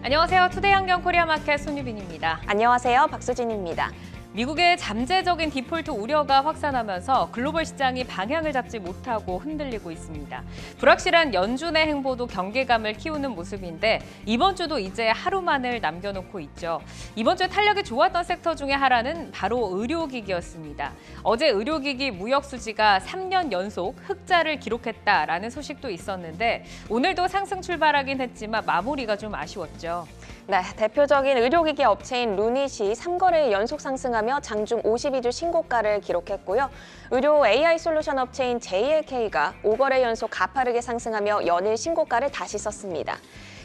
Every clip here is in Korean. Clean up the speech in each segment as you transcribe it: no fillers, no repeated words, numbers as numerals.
안녕하세요. 투데이 한경 코리아마켓 손유빈입니다. 안녕하세요. 박수진입니다. 미국의 잠재적인 디폴트 우려가 확산하면서 글로벌 시장이 방향을 잡지 못하고 흔들리고 있습니다. 불확실한 연준의 행보도 경계감을 키우는 모습인데 이번 주도 이제 하루만을 남겨놓고 있죠. 이번 주에 탄력이 좋았던 섹터 중에 하나는 바로 의료기기였습니다. 어제 의료기기 무역 수지가 3년 연속 흑자를 기록했다라는 소식도 있었는데 오늘도 상승 출발하긴 했지만 마무리가 좀 아쉬웠죠. 네, 대표적인 의료기기 업체인 루닛이 3거래일 연속 상승하며 장중 52주 신고가를 기록했고요. 의료 AI 솔루션 업체인 JLK가 5거래 연속 가파르게 상승하며 연일 신고가를 다시 썼습니다.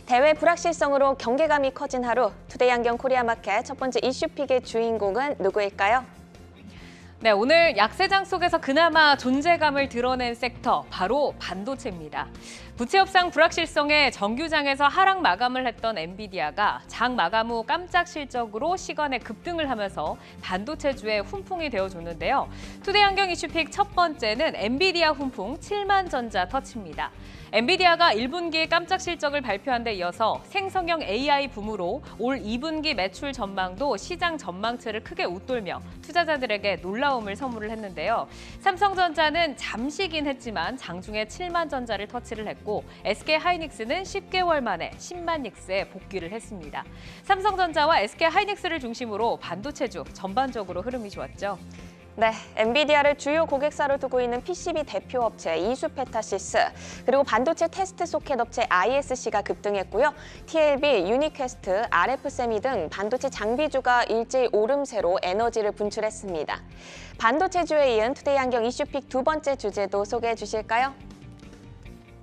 대외 불확실성으로 경계감이 커진 하루, 투데이 한경 코리아마켓 첫 번째 이슈픽의 주인공은 누구일까요? 네, 오늘 약세장 속에서 그나마 존재감을 드러낸 섹터, 바로 반도체입니다. 부채 협상 불확실성에 정규장에서 하락 마감을 했던 엔비디아가 장 마감 후 깜짝 실적으로 시간에 급등을 하면서 반도체주의 훈풍이 되어줬는데요. 투데이 한경 이슈픽 첫 번째는 엔비디아 훈풍 7만 전자 터치입니다. 엔비디아가 1분기에 깜짝 실적을 발표한 데 이어서 생성형 AI 붐으로 올 2분기 매출 전망도 시장 전망치를 크게 웃돌며 투자자들에게 놀라움을 선물을 했는데요. 삼성전자는 잠시긴 했지만 장중에 7만 전자를 터치를 했고 SK하이닉스는 10개월 만에 10만 닉스에 복귀를 했습니다. 삼성전자와 SK하이닉스를 중심으로 반도체주 전반적으로 흐름이 좋았죠. 네, 엔비디아를 주요 고객사로 두고 있는 PCB 대표 업체 이수페타시스, 그리고 반도체 테스트 소켓 업체 ISC가 급등했고요. TLB, 유니퀘스트, RF세미 등 반도체 장비주가 일제히 오름세로 에너지를 분출했습니다. 반도체주에 이은 투데이 한경 이슈픽 두 번째 주제도 소개해 주실까요?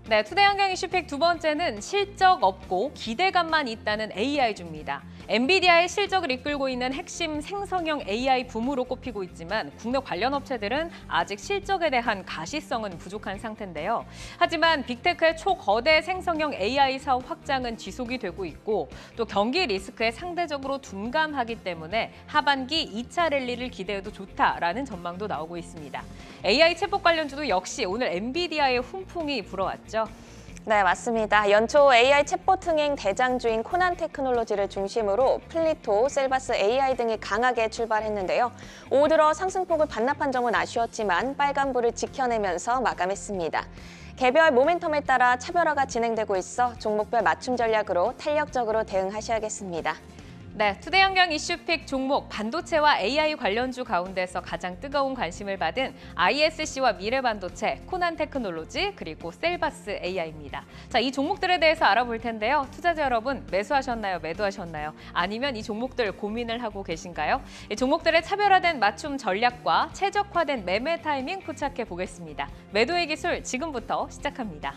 네, 투데이 한경 이슈픽 두 번째는 실적 없고 기대감만 있다는 AI주입니다. 엔비디아의 실적을 이끌고 있는 핵심 생성형 AI 붐으로 꼽히고 있지만 국내 관련 업체들은 아직 실적에 대한 가시성은 부족한 상태인데요. 하지만 빅테크의 초거대 생성형 AI 사업 확장은 지속이 되고 있고 또 경기 리스크에 상대적으로 둔감하기 때문에 하반기 2차 랠리를 기대해도 좋다라는 전망도 나오고 있습니다. AI 챗봇 관련주도 역시 오늘 엔비디아의 훈풍이 불어왔죠. 네, 맞습니다. 연초 AI 챗봇 흥행 대장주인 코난 테크놀로지를 중심으로 플리토, 셀바스 AI 등이 강하게 출발했는데요. 오후 들어 상승폭을 반납한 점은 아쉬웠지만 빨간불을 지켜내면서 마감했습니다. 개별 모멘텀에 따라 차별화가 진행되고 있어 종목별 맞춤 전략으로 탄력적으로 대응하셔야겠습니다. 네, 투데이 한경 이슈픽 종목 반도체와 AI 관련주 가운데서 가장 뜨거운 관심을 받은 ISC와 미래반도체, 코난 테크놀로지, 그리고 셀바스 AI입니다. 자, 이 종목들에 대해서 알아볼 텐데요. 투자자 여러분, 매수하셨나요? 매도하셨나요? 아니면 이 종목들 고민을 하고 계신가요? 이 종목들의 차별화된 맞춤 전략과 최적화된 매매 타이밍 포착해 보겠습니다. 매도의 기술 지금부터 시작합니다.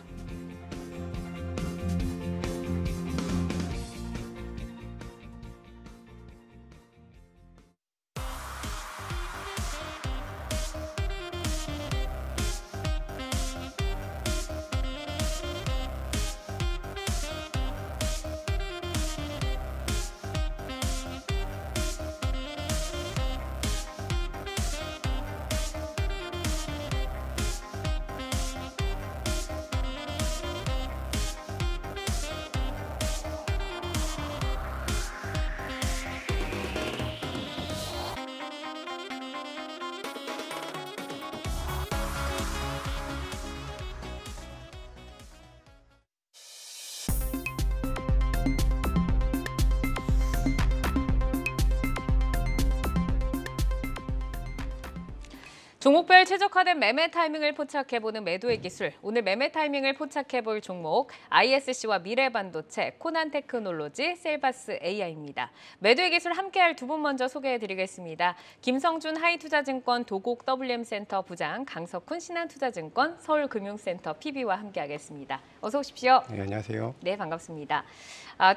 종목별 최적화된 매매 타이밍을 포착해보는 매도의 기술. 오늘 매매 타이밍을 포착해볼 종목 ISC와 미래반도체, 코난 테크놀로지, 셀바스 AI입니다. 매도의 기술 함께할 두 분 먼저 소개해드리겠습니다. 김성준 하이투자증권 도곡 WM센터 부장, 강석훈 신한투자증권 서울금융센터 PB와 함께하겠습니다. 어서 오십시오. 네, 안녕하세요. 네, 반갑습니다.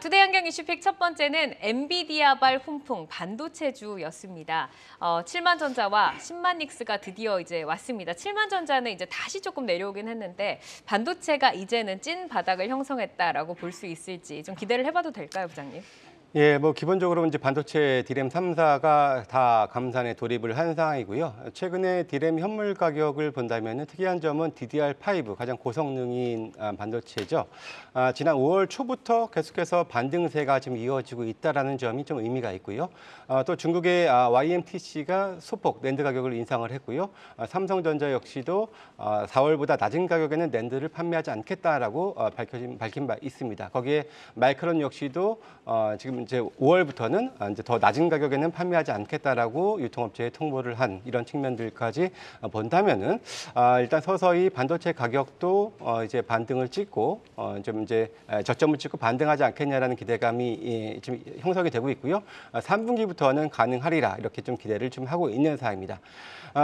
투데이 한경 이슈픽 첫 번째는 엔비디아발 훈풍 반도체주였습니다. 7만 전자와 10만 닉스가 드디어 이제 왔습니다. 7만 전자는 이제 다시 조금 내려오긴 했는데 반도체가 이제는 찐 바닥을 형성했다라고 볼 수 있을지 좀 기대를 해봐도 될까요, 부장님? 예, 뭐 기본적으로 이제 반도체 디램 3사가 다 감산에 돌입을 한 상황이고요. 최근에 디램 현물 가격을 본다면 특이한 점은 DDR5 가장 고성능인 반도체죠. 지난 5월 초부터 계속해서 반등세가 지금 이어지고 있다라는 점이 좀 의미가 있고요. 또 중국의 YMTC가 소폭 낸드 가격을 인상을 했고요. 삼성전자 역시도 4월보다 낮은 가격에는 낸드를 판매하지 않겠다라고 밝힌 바 있습니다. 거기에 마이크론 역시도 지금 이제 5월부터는 이제 더 낮은 가격에는 판매하지 않겠다라고 유통업체에 통보를 한 이런 측면들까지 본다면은 일단 서서히 반도체 가격도 이제 반등을 찍고 좀 이제 저점을 찍고 반등하지 않겠냐라는 기대감이 지금 형성이 되고 있고요. 3분기부터는 가능하리라 이렇게 좀 기대를 좀 하고 있는 상황입니다.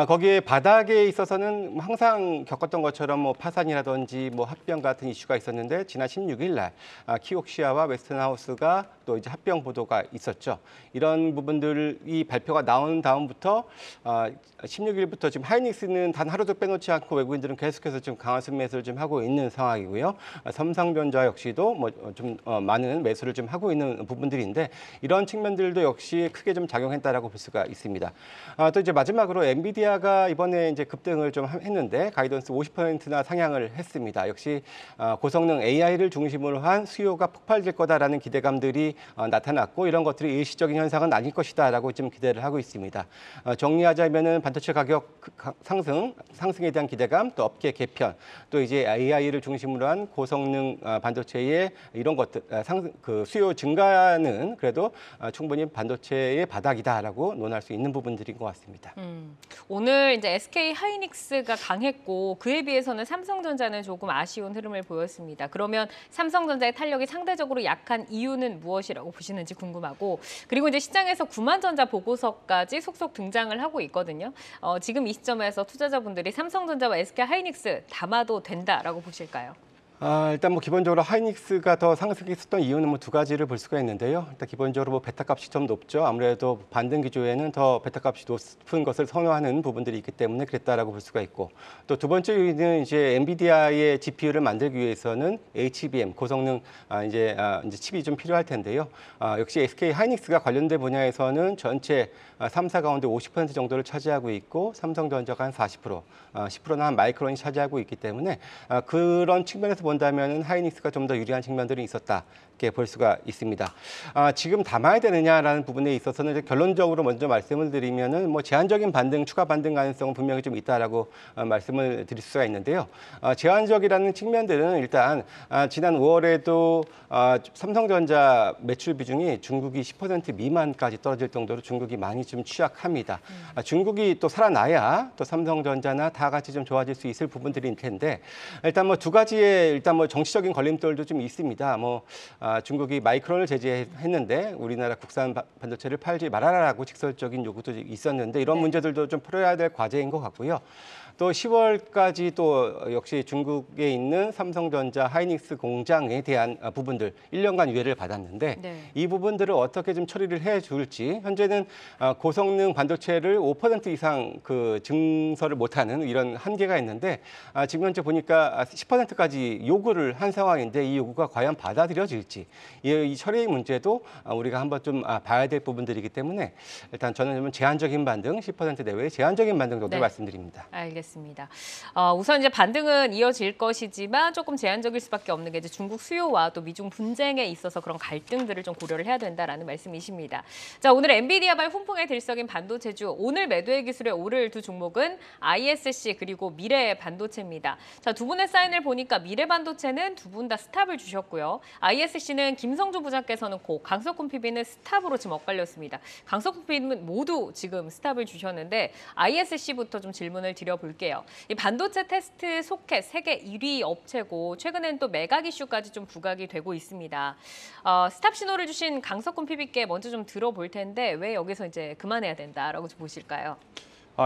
거기에 바닥에 있어서는 항상 겪었던 것처럼 뭐 파산이라든지 뭐 합병 같은 이슈가 있었는데 지난 16일 날 키옥시아와 웨스턴하우스가 또 이제 합병 보도가 있었죠. 이런 부분들이 발표가 나온 다음부터 16일부터 지금 하이닉스는 단 하루도 빼놓지 않고 외국인들은 계속해서 지금 강한 매수를 좀 하고 있는 상황이고요. 삼성전자 역시도 뭐 좀 많은 매수를 좀 하고 있는 부분들인데 이런 측면들도 역시 크게 좀 작용했다라고 볼 수가 있습니다. 또 이제 마지막으로 엔비디아가 이번에 이제 급등을 좀 했는데 가이던스 50%나 상향을 했습니다. 역시 고성능 AI를 중심으로 한 수요가 폭발될 거다라는 기대감들이 나타났고 이런 것들이 일시적인 현상은 아닐 것이다라고 좀 기대를 하고 있습니다. 정리하자면은 반도체 가격 상승에 대한 기대감, 또 업계 개편, 또 이제 AI를 중심으로 한 고성능 반도체의 이런 것들 수요 증가는 그래도 충분히 반도체의 바닥이다라고 논할 수 있는 부분들인 것 같습니다. 오늘 이제 SK 하이닉스가 강했고 그에 비해서는 삼성전자는 조금 아쉬운 흐름을 보였습니다. 그러면 삼성전자의 탄력이 상대적으로 약한 이유는 무엇이라고 보시는지 궁금하고 그리고 이제 시장에서 구만전자 보고서까지 속속 등장을 하고 있거든요. 지금 이 시점에서 투자자분들이 삼성전자와 SK 하이닉스 담아도 된다라고 보실까요? 일단 뭐 기본적으로 하이닉스가 더 상승했었던 이유는 뭐 두 가지를 볼 수가 있는데요. 일단 기본적으로 뭐 베타 값이 좀 높죠. 아무래도 반등 기조에는 더 베타 값이 높은 것을 선호하는 부분들이 있기 때문에 그랬다라고 볼 수가 있고 또 두 번째 이유는 이제 엔비디아의 GPU를 만들기 위해서는 HBM 고성능 이제 칩이 좀 필요할 텐데요. 역시 SK 하이닉스가 관련된 분야에서는 전체 3사 가운데 50% 정도를 차지하고 있고 삼성전자가 한 40%, 10%는 한 마이크론이 차지하고 있기 때문에 그런 측면에서 본다면 하이닉스가 좀 더 유리한 측면들이 있었다. 이렇게 볼 수가 있습니다. 지금 담아야 되느냐라는 부분에 있어서는 이제 결론적으로 먼저 말씀을 드리면은 뭐 제한적인 반등, 추가 반등 가능성은 분명히 좀 있다라고 말씀을 드릴 수가 있는데요. 제한적이라는 측면들은 일단 지난 5월에도 삼성전자 매출 비중이 중국이 10% 미만까지 떨어질 정도로 중국이 많이 좀 취약합니다. 중국이 또 살아나야 또 삼성전자나 다 같이 좀 좋아질 수 있을 부분들일 텐데 일단 뭐 두 가지의 일단 뭐 정치적인 걸림돌도 좀 있습니다. 중국이 마이크론을 제재했는데 우리나라 국산 반도체를 팔지 말아라라고 직설적인 요구도 있었는데 이런 문제들도 좀 풀어야 될 과제인 것 같고요. 또 10월까지 또 역시 중국에 있는 삼성전자 하이닉스 공장에 대한 부분들 1년간 유예를 받았는데 이 부분들을 어떻게 좀 처리를 해 줄지 현재는 고성능 반도체를 5% 이상 그 증설을 못하는 이런 한계가 있는데 지금 현재 보니까 10%까지 요구를 한 상황인데 이 요구가 과연 받아들여질지 이 처리 문제도 우리가 한번 좀 봐야 될 부분들이기 때문에 일단 저는 좀 제한적인 반등 10% 내외의 제한적인 반등 정도 말씀드립니다. 알겠습니다. 우선 이제 반등은 이어질 것이지만 조금 제한적일 수밖에 없는 게 이제 중국 수요와 또 미중 분쟁에 있어서 그런 갈등들을 좀 고려를 해야 된다라는 말씀이십니다. 자, 오늘 엔비디아발 훈풍에 들썩인 반도체주 오늘 매도의 기술에 오를 두 종목은 ISC 그리고 미래 반도체입니다. 자, 두 분의 사인을 보니까 미래 반도체는 두 분 다 스탑을 주셨고요. ISC는 김성주 부장께서는 고, 강석훈 PB는 스탑으로 지금 엇갈렸습니다. 강석훈 PB는 모두 지금 스탑을 주셨는데 ISC부터 좀 질문을 드려볼게요. 이 반도체 테스트 소켓 세계 1위 업체고 최근엔 또 매각 이슈까지 좀 부각이 되고 있습니다. 스탑 신호를 주신 강석훈 PB께 먼저 좀 들어볼 텐데 왜 여기서 이제 그만해야 된다라고 좀 보실까요?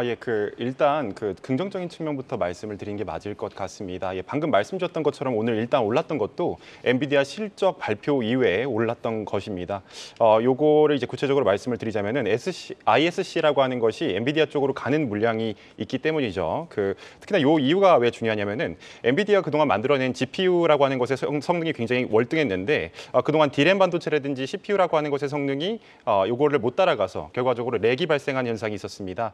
예, 일단 긍정적인 측면부터 말씀을 드린 게 맞을 것 같습니다. 예, 방금 말씀드렸던 것처럼 오늘 일단 올랐던 것도 엔비디아 실적 발표 이외에 올랐던 것입니다. 요거를 이제 구체적으로 말씀을 드리자면은 ISC라고 하는 것이 엔비디아 쪽으로 가는 물량이 있기 때문이죠. 특히나 요 이유가 왜 중요하냐면은 엔비디아 그동안 만들어낸 GPU라고 하는 것의 성능이 굉장히 월등했는데 그동안 D램 반도체라든지 CPU라고 하는 것의 성능이 요거를 못 따라가서 결과적으로 렉이 발생한 현상이 있었습니다.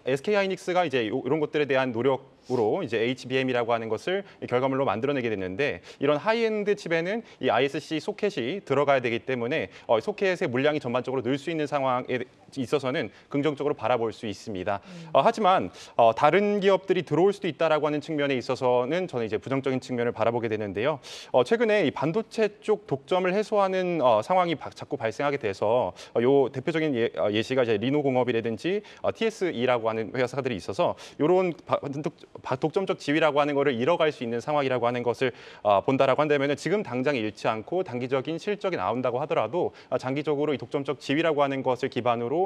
SK 하이닉스가 이제 이런 것들에 대한 노력으로 이제 HBM이라고 하는 것을 결과물로 만들어내게 됐는데 이런 하이엔드 칩에는 이 ISC 소켓이 들어가야 되기 때문에 소켓의 물량이 전반적으로 늘 수 있는 상황에 있어서는 긍정적으로 바라볼 수 있습니다. 하지만 다른 기업들이 들어올 수도 있다라고 하는 측면에 있어서는 저는 이제 부정적인 측면을 바라보게 되는데요. 최근에 이 반도체 쪽 독점을 해소하는 상황이 자꾸 발생하게 돼서 요 대표적인 예시가 이제 리노공업이라든지 TSE라고 하는 회사들이 있어서 이런 독점적 지위라고 하는 것을 잃어갈 수 있는 상황이라고 하는 것을 본다라고 한다면 지금 당장 잃지 않고 단기적인 실적이 나온다고 하더라도 장기적으로 이 독점적 지위라고 하는 것을 기반으로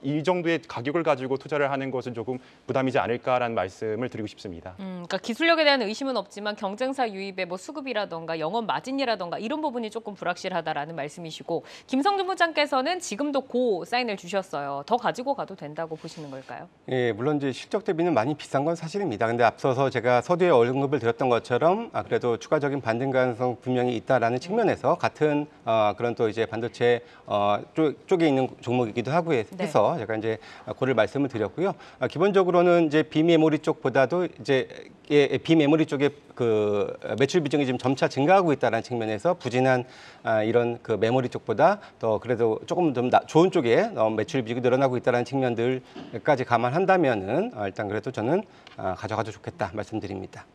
이 정도의 가격을 가지고 투자를 하는 것은 조금 부담이지 않을까라는 말씀을 드리고 싶습니다. 그러니까 기술력에 대한 의심은 없지만 경쟁사 유입의 뭐 수급이라던가 영업 마진이라던가 이런 부분이 조금 불확실하다라는 말씀이시고 김성준 부장께서는 지금도 고 사인을 주셨어요. 더 가지고 가도 된다고 보시는 걸까요? 예, 물론 이제 실적 대비는 많이 비싼 건 사실입니다. 근데 앞서서 제가 서두에 언급을 드렸던 것처럼 그래도 추가적인 반등 가능성 분명히 있다라는 측면에서 같은 그런 또 이제 반도체 쪽에 있는 종목이기도 하고 해서 제가 이제 고를 말씀을 드렸고요. 기본적으로는 이제 비메모리 쪽보다도 이제 비메모리 쪽에 매출 비중이 지금 점차 증가하고 있다는 측면에서 부진한 이런 메모리 쪽보다 더 그래도 조금 좀 좋은 쪽에 매출 비중이 늘어나고 있다는 측면들까지 감안한다면은 일단 그래도 저는 가져가도 좋겠다 말씀드립니다.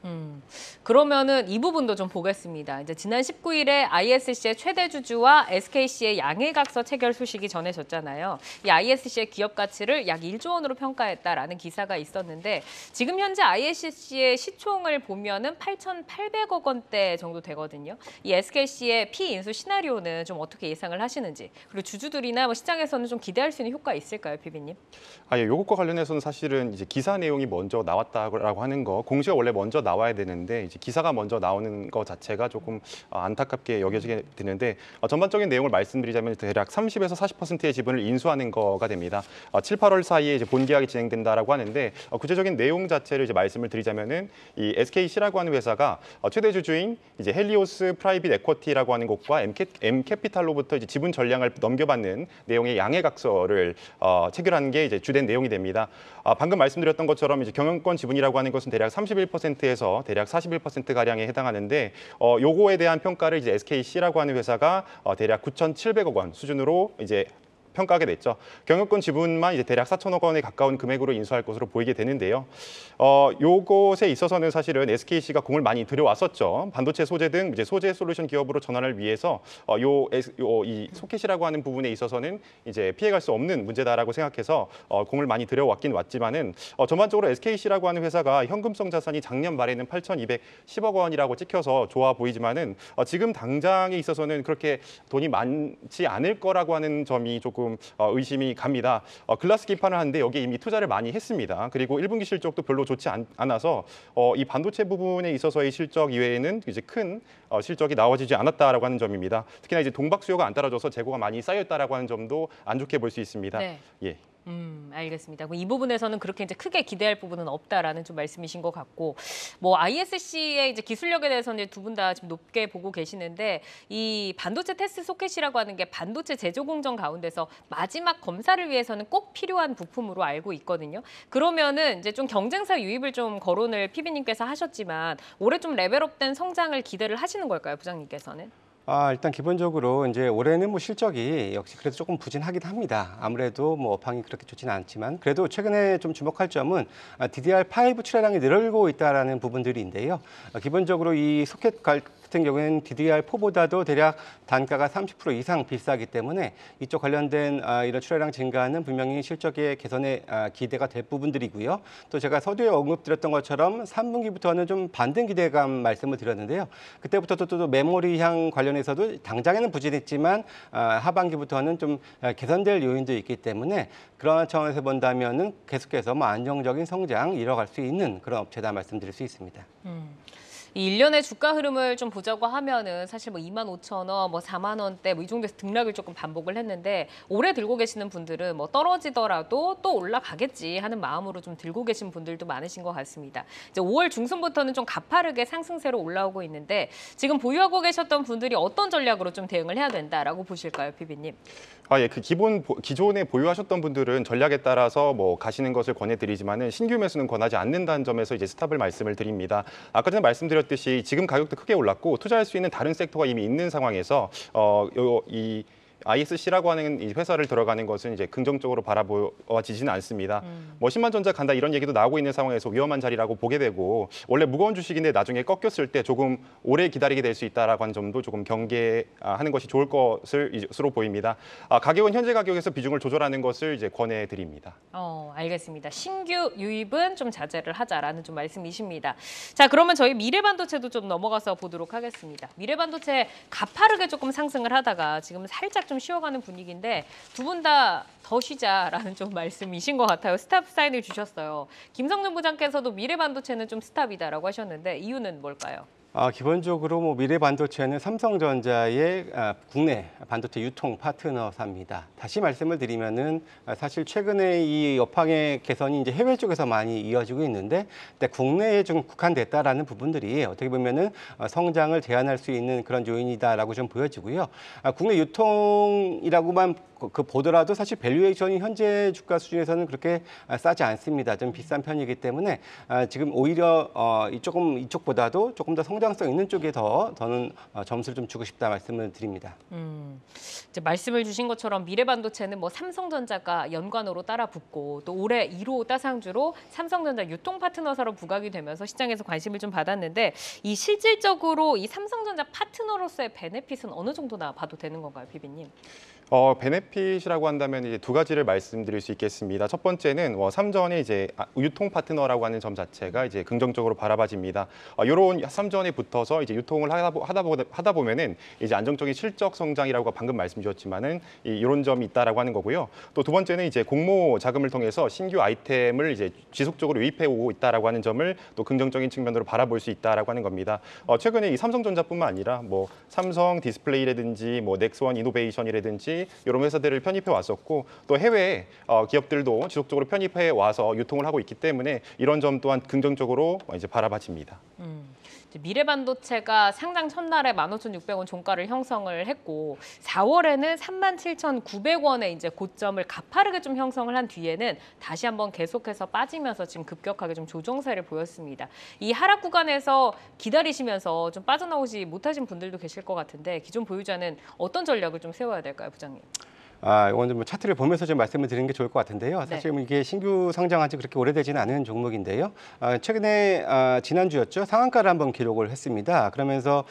그러면은 이 부분도 좀 보겠습니다. 이제 지난 19일에 ISC의 최대 주주와 SKC의 양해각서 체결 소식이 전해졌잖아요. 이 ISC의 기업 가치를 약 1조 원으로 평가했다라는 기사가 있었는데 지금 현재 ISC의 시총을 보면은 8,800억 원대 정도 되거든요. 이 SKC의 피인수 시나리오는 좀 어떻게 예상을 하시는지 그리고 주주들이나 뭐 시장에서는 좀 기대할 수 있는 효과 있을까요, PB님? 예, 요것과 관련해서는 사실은 이제 기사 내용이 먼저 나왔다라고 하는 거 공시가 원래 먼저 나와야 되는데 이제 기사가 먼저 나오는 것 자체가 조금 안타깝게 여겨지게 되는데 전반적인 내용을 말씀드리자면 대략 30에서 40%의 지분을 인수하는 거가 됩니다. 7, 8월 사이에 이제 본계약이 진행된다라고 하는데 구체적인 내용 자체를 이제 말씀을 드리자면은 이 SKC라고 하는 회사가 최대 주주인 이제 헬리오스 프라이빗 에쿼티라고 하는 곳과 M캐피탈로부터 이제 지분 전량을 넘겨받는 내용의 양해각서를 체결한 게 이제 주된 내용이 됩니다. 방금 말씀드렸던 것처럼 이제 경영권 지분이라고 하는 것은 대략 31%에서 대략 41% 가량에 해당하는데 요거에 대한 평가를 이제 SKC라고 하는 회사가 대략 9,700억 원 수준으로 이제 평가하게 됐죠. 경영권 지분만 이제 대략 4천억 원에 가까운 금액으로 인수할 것으로 보이게 되는데요. 요것에 있어서는 사실은 SKC가 공을 많이 들여왔었죠. 반도체 소재 등 이제 소재 솔루션 기업으로 전환을 위해서 이 소켓이라고 하는 부분에 있어서는 이제 피해갈 수 없는 문제다라고 생각해서 공을 많이 들여왔긴 왔지만은 전반적으로 SKC라고 하는 회사가 현금성 자산이 작년 말에는 8,210억 원이라고 찍혀서 좋아 보이지만은 지금 당장에 있어서는 그렇게 돈이 많지 않을 거라고 하는 점이 조금 의심이 갑니다. 글라스 기판을 하는데 여기에 이미 투자를 많이 했습니다. 그리고 1분기 실적도 별로 좋지 않아서 이 반도체 부분에 있어서의 실적 이외에는 이제 큰 실적이 나와지지 않았다라고 하는 점입니다. 특히나 이제 동박 수요가 안 따라줘서 재고가 많이 쌓였다라고 하는 점도 안 좋게 볼 수 있습니다. 네. 예. 알겠습니다. 이 부분에서는 그렇게 이제 크게 기대할 부분은 없다라는 좀 말씀이신 것 같고, 뭐 ISC의 이제 기술력에 대해서는 두 분 다 지금 높게 보고 계시는데 이 반도체 테스트 소켓이라고 하는 게 반도체 제조 공정 가운데서 마지막 검사를 위해서는 꼭 필요한 부품으로 알고 있거든요. 그러면은 이제 좀 경쟁사 유입을 좀 거론을 PB님께서 하셨지만 올해 좀 레벨업된 성장을 기대를 하시는 걸까요, 부장님께서는? 일단 기본적으로 이제 올해는 뭐 실적이 역시 그래도 조금 부진하긴 합니다. 아무래도 뭐 업황이 그렇게 좋지는 않지만 그래도 최근에 좀 주목할 점은 DDR5 출하량이 늘고 있다라는 부분들인데요. 기본적으로 이 소켓 같은 경우에는 DDR4보다도 대략 단가가 30% 이상 비싸기 때문에 이쪽 관련된 이런 출하량 증가는 분명히 실적의 개선에 기대가 될 부분들이고요. 또 제가 서두에 언급드렸던 것처럼 3분기부터는 좀 반등 기대감 말씀을 드렸는데요. 그때부터 또 메모리 향 관련 관련해서도 당장에는 부진했지만 하반기부터는 좀 개선될 요인도 있기 때문에 그런 차원에서 본다면은 계속해서 뭐 안정적인 성장 이뤄갈 수 있는 그런 업체다 말씀드릴 수 있습니다. 이 1년의 주가 흐름을 좀 보자고 하면은 사실 뭐 25,000원, 뭐 4만 원대 뭐 이 정도에서 등락을 조금 반복을 했는데 오래 들고 계시는 분들은 뭐 떨어지더라도 또 올라가겠지 하는 마음으로 좀 들고 계신 분들도 많으신 것 같습니다. 이제 5월 중순부터는 좀 가파르게 상승세로 올라오고 있는데 지금 보유하고 계셨던 분들이 어떤 전략으로 좀 대응을 해야 된다라고 보실까요, 피비님? 예, 그 기존에 보유하셨던 분들은 전략에 따라서 뭐 가시는 것을 권해드리지만은 신규 매수는 권하지 않는다는 점에서 이제 스탑을 말씀을 드립니다. 아까 전에 말씀드렸듯이 지금 가격도 크게 올랐고 투자할 수 있는 다른 섹터가 이미 있는 상황에서 이 ISC라고 하는 이 회사를 들어가는 것은 이제 긍정적으로 바라보아지지는 않습니다. 뭐 10만 전자 간다 이런 얘기도 나오고 있는 상황에서 위험한 자리라고 보게 되고 원래 무거운 주식인데 나중에 꺾였을 때 조금 오래 기다리게 될 수 있다라고 하는 점도 조금 경계하는 것이 좋을 것으로 보입니다. 가격은 현재 가격에서 비중을 조절하는 것을 이제 권해드립니다. 알겠습니다. 신규 유입은 좀 자제를 하자라는 좀 말씀이십니다. 자, 그러면 저희 미래반도체도 좀 넘어가서 보도록 하겠습니다. 미래반도체 가파르게 조금 상승을 하다가 지금 살짝 좀 쉬어가는 분위기인데 두 분 다 더 쉬자라는 좀 말씀이신 것 같아요. 스탑 사인을 주셨어요. 김성근 부장께서도 미래반도체는 좀 스탑이다라고 하셨는데 이유는 뭘까요? 기본적으로 뭐 미래반도체는 삼성전자의 국내 반도체 유통 파트너사입니다. 다시 말씀을 드리면은 사실 최근에 이 업황의 개선이 이제 해외 쪽에서 많이 이어지고 있는데 국내에 좀 국한됐다라는 부분들이 어떻게 보면은 성장을 제한할 수 있는 그런 요인이다라고 좀 보여지고요. 국내 유통이라고만 보더라도 사실 밸류에이션이 현재 주가 수준에서는 그렇게 싸지 않습니다. 좀 비싼 편이기 때문에 지금 오히려 이쪽보다도 조금 더 성장성 있는 쪽에 저는 점수를 좀 주고 싶다 말씀을 드립니다. 이제 말씀을 주신 것처럼 미래반도체는 뭐 삼성전자가 연관으로 따라 붙고 또 올해 1호 따상주로 삼성전자 유통 파트너사로 부각이 되면서 시장에서 관심을 좀 받았는데 이 실질적으로 이 삼성전자 파트너로서의 베네핏은 어느 정도나 봐도 되는 건가요, 피비님? 베네핏이라고 한다면 이제 두 가지를 말씀드릴 수 있겠습니다. 첫 번째는 삼전의 이제 유통 파트너라고 하는 점 자체가 이제 긍정적으로 바라봐집니다. 이런 삼전에 붙어서 이제 유통을 하다 보면은 이제 안정적인 실적 성장이라고 방금 말씀 주셨지만은 이런 점이 있다라고 하는 거고요. 또 두 번째는 이제 공모 자금을 통해서 신규 아이템을 이제 지속적으로 유입해 오고 있다라고 하는 점을 또 긍정적인 측면으로 바라볼 수 있다라고 하는 겁니다. 최근에 이 삼성전자뿐만 아니라 뭐 삼성 디스플레이라든지 뭐 넥스원 이노베이션이라든지 이런 회사들을 편입해 왔었고 또 해외 기업들도 지속적으로 편입해 와서 유통을 하고 있기 때문에 이런 점 또한 긍정적으로 이제 바라봐집니다. 미래반도체가 상장 첫날에 15,600원 종가를 형성을 했고 4월에는 37,900원의 이제 고점을 가파르게 좀 형성을 한 뒤에는 다시 한번 계속해서 빠지면서 지금 급격하게 좀 조정세를 보였습니다. 이 하락 구간에서 기다리시면서 좀 빠져나오지 못하신 분들도 계실 것 같은데 기존 보유자는 어떤 전략을 좀 세워야 될까요, 부장님? 이건 좀 차트를 보면서 좀 말씀을 드리는 게 좋을 것 같은데요. 사실 뭐 이게 신규 상장한 지 그렇게 오래되지는 않은 종목인데요. 최근에 지난주였죠. 상한가를 한번 기록을 했습니다. 그러면서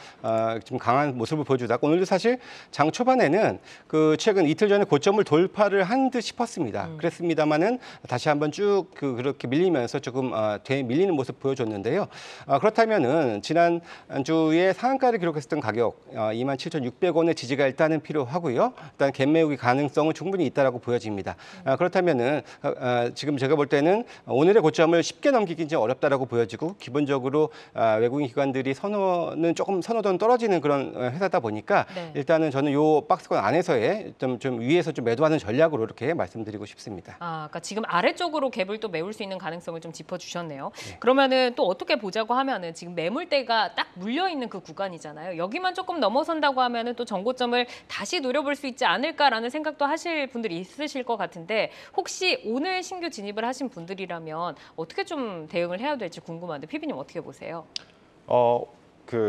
좀 강한 모습을 보여주다가 오늘도 사실 장 초반에는 그 최근 이틀 전에 고점을 돌파를 한 듯 싶었습니다. 그랬습니다만은 다시 한번 쭉 그렇게 밀리면서 조금 밀리는 모습 보여줬는데요. 그렇다면은 지난주에 상한가를 기록했었던 가격 27,600원의 지지가 일단은 필요하고요. 일단 갭 메우기 가능성은 충분히 있다라고 보여집니다. 그렇다면은 지금 제가 볼 때는 오늘의 고점을 쉽게 넘기기 좀 어렵다라고 보여지고 기본적으로 외국인 기관들이 선호는 조금 선호도는 떨어지는 그런 회사다 보니까 일단은 저는 요 박스권 안에서의 좀 위에서 좀 매도하는 전략으로 이렇게 말씀드리고 싶습니다. 그러니까 지금 아래쪽으로 갭을 또 메울 수 있는 가능성을 좀 짚어주셨네요. 그러면은 또 어떻게 보자고 하면은 지금 매물대가 딱 물려 있는 그 구간이잖아요. 여기만 조금 넘어선다고 하면은 또 정고점을 다시 노려볼 수 있지 않을까라는 생각도 하실 분들이 있으실 것 같은데 혹시 오늘 신규 진입을 하신 분들이라면 어떻게 좀 대응을 해야 될지 궁금한데 피비님 어떻게 보세요?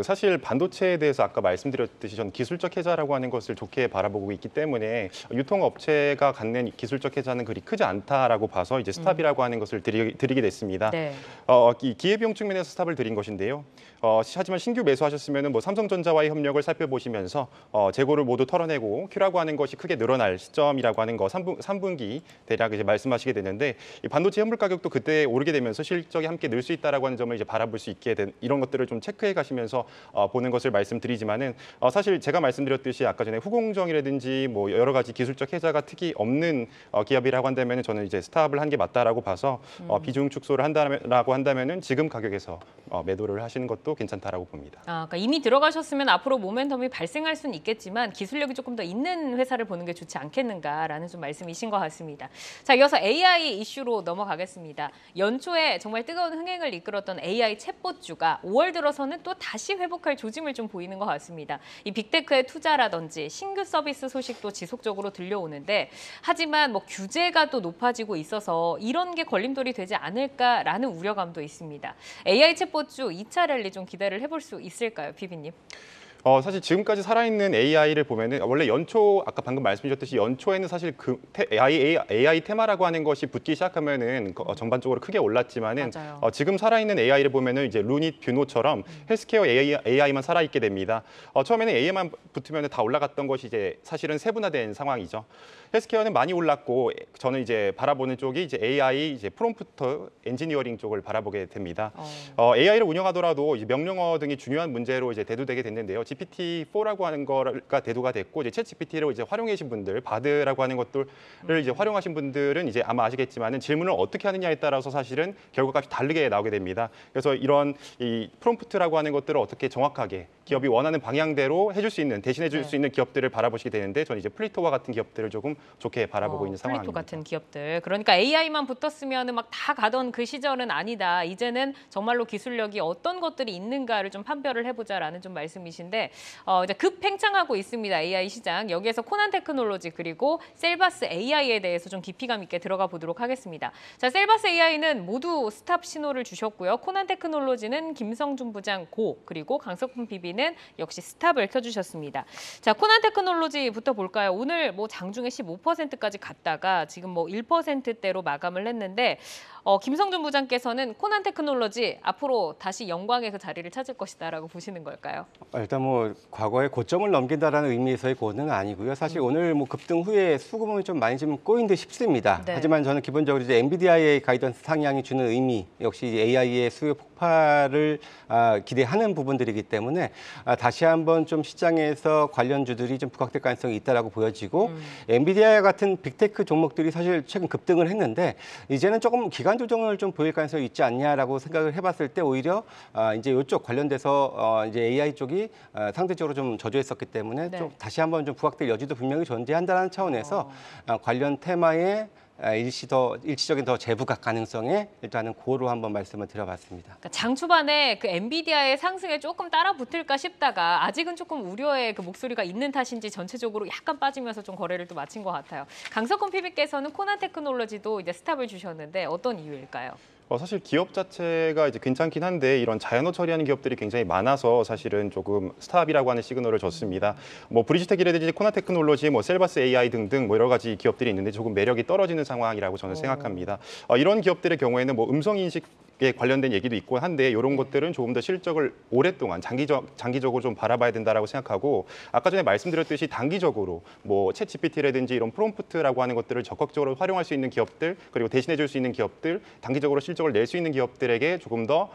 사실 반도체에 대해서 아까 말씀드렸듯이 전 기술적 해자라고 하는 것을 좋게 바라보고 있기 때문에 유통업체가 갖는 기술적 해자는 그리 크지 않다라고 봐서 이제 스탑이라고 하는 것을 드리게 됐습니다. 이 기회비용 측면에서 스탑을 드린 것인데요. 하지만 신규 매수하셨으면 뭐 삼성전자와의 협력을 살펴보시면서 재고를 모두 털어내고 Q라고 하는 것이 크게 늘어날 시점이라고 하는 거 3분기 대략 이제 말씀하시게 되는데 이 반도체 현물 가격도 그때 오르게 되면서 실적이 함께 늘 수 있다라고 하는 점을 이제 바라볼 수 있게 된 이런 것들을 좀 체크해 가시면 하면서 보는 것을 말씀드리지만은 사실 제가 말씀드렸듯이 아까 전에 후공정이라든지 뭐 여러 가지 기술적 혜자가 특히 없는 기업이라고 한다면은 저는 이제 스탑을 한 게 맞다라고 봐서 비중 축소를 한다라고 한다면은 지금 가격에서 매도를 하시는 것도 괜찮다라고 봅니다. 그러니까 이미 들어가셨으면 앞으로 모멘텀이 발생할 수는 있겠지만 기술력이 조금 더 있는 회사를 보는 게 좋지 않겠는가라는 좀 말씀이신 것 같습니다. 자, 이어서 AI 이슈로 넘어가겠습니다. 연초에 정말 뜨거운 흥행을 이끌었던 AI 챗봇주가 5월 들어서는 또 다시 회복할 조짐을 좀 보이는 것 같습니다. 이 빅테크의 투자라든지 신규 서비스 소식도 지속적으로 들려오는데 하지만 뭐 규제가 또 높아지고 있어서 이런 게 걸림돌이 되지 않을까라는 우려감도 있습니다. AI 챗봇주 2차 랠리 좀 기대를 해볼 수 있을까요, 비비님? 사실 지금까지 살아있는 AI를 보면은 원래 연초 아까 방금 말씀드렸듯이 연초에는 사실 그 AI 테마라고 하는 것이 붙기 시작하면은 전반적으로 크게 올랐지만은 지금 살아있는 AI를 보면은 이제 루닛, 뷰노처럼 헬스케어 AI만 살아있게 됩니다. 처음에는 AI만 붙으면 다 올라갔던 것이 이제 사실은 세분화된 상황이죠. 헬스케어는 많이 올랐고 저는 이제 바라보는 쪽이 이제 AI 이제 프롬프트 엔지니어링 쪽을 바라보게 됩니다. AI를 운영하더라도 이제 명령어 등이 중요한 문제로 이제 대두되게 됐는데요. GPT-4라고 하는 거가 대두가 됐고 이제 챗 GPT를 이제 활용하신 분들, 바드라고 하는 것들을 이제 활용하신 분들은 이제 아마 아시겠지만은 질문을 어떻게 하느냐에 따라서 사실은 결과값이 다르게 나오게 됩니다. 그래서 이런 이 프롬프트라고 하는 것들을 어떻게 정확하게 기업이 원하는 방향대로 해줄 수 있는 대신해 줄 수 있는 기업들을 바라보시게 되는데 저는 이제 플리토와 같은 기업들을 조금 좋게 바라보고 있는 상황입니다. 플리토 같은 기업들. 그러니까 AI만 붙었으면 막 다 가던 그 시절은 아니다. 이제는 정말로 기술력이 어떤 것들이 있는가를 좀 판별을 해보자라는 좀 말씀이신데 이제 급팽창하고 있습니다. AI 시장. 여기에서 코난 테크놀로지 그리고 셀바스 AI에 대해서 좀 깊이감 있게 들어가 보도록 하겠습니다. 자, 셀바스 AI는 모두 스탑 신호를 주셨고요. 코난 테크놀로지는 김성준 부장 고 그리고 강석훈 PB는 역시 스탑을 켜주셨습니다. 자, 코난 테크놀로지부터 볼까요? 오늘 뭐 장중에 15%까지 갔다가 지금 뭐 1%대로 마감을 했는데 김성준 부장께서는 코난 테크놀로지 앞으로 다시 영광의 그 자리를 찾을 것이다라고 보시는 걸까요? 일단 뭐 과거의 고점을 넘긴다라는 의미에서의 고는 아니고요. 사실 오늘 뭐 급등 후에 수급은 좀 많이 좀 꼬인 듯 싶습니다. 네. 하지만 저는 기본적으로 이제 엔비디아의 가이던스 상향이 주는 의미 역시 AI의 수요 폭발을 기대하는 부분들이기 때문에 다시 한번 좀 시장에서 관련주들이 좀 부각될 가능성이 있다라고 보여지고 엔비디아 같은 빅테크 종목들이 사실 최근 급등을 했는데 이제는 조금 기간 조정을 좀 보일 가능성이 있지 않냐라고 생각을 해봤을 때 오히려 이제 이쪽 관련돼서 이제 AI 쪽이 상대적으로 좀 저조했었기 때문에 네. 좀 다시 한번 좀 부각될 여지도 분명히 존재한다는 차원에서 관련 테마에 일시적인 더 재부각 가능성에 일단은 고로 한번 말씀을 드려봤습니다. 그러니까 장 초반에 그 엔비디아의 상승에 조금 따라 붙을까 싶다가 아직은 조금 우려의 그 목소리가 있는 탓인지 전체적으로 약간 빠지면서 좀 거래를 또 마친 것 같아요. 강석훈 PB께서는 코난 테크놀로지도 이제 스탑을 주셨는데 어떤 이유일까요? 사실 기업 자체가 이제 괜찮긴 한데 이런 자연어 처리하는 기업들이 굉장히 많아서 사실은 조금 스탑이라고 하는 시그널을 줬습니다. 뭐 브리지텍이라든지 코난 테크놀로지, 뭐 셀바스 AI 등등 뭐 여러 가지 기업들이 있는데 조금 매력이 떨어지는 상황이라고 저는 생각합니다. 이런 기업들의 경우에는 뭐 음성 인식에 관련된 얘기도 있고 한데 이런 것들은 조금 더 실적을 오랫동안 장기적으로 좀 바라봐야 된다라고 생각하고 아까 전에 말씀드렸듯이 단기적으로 뭐 챗 GPT라든지 이런 프롬프트라고 하는 것들을 적극적으로 활용할 수 있는 기업들 그리고 대신해 줄 수 있는 기업들 단기적으로 실적을 낼 수 있는 기업들에게 조금 더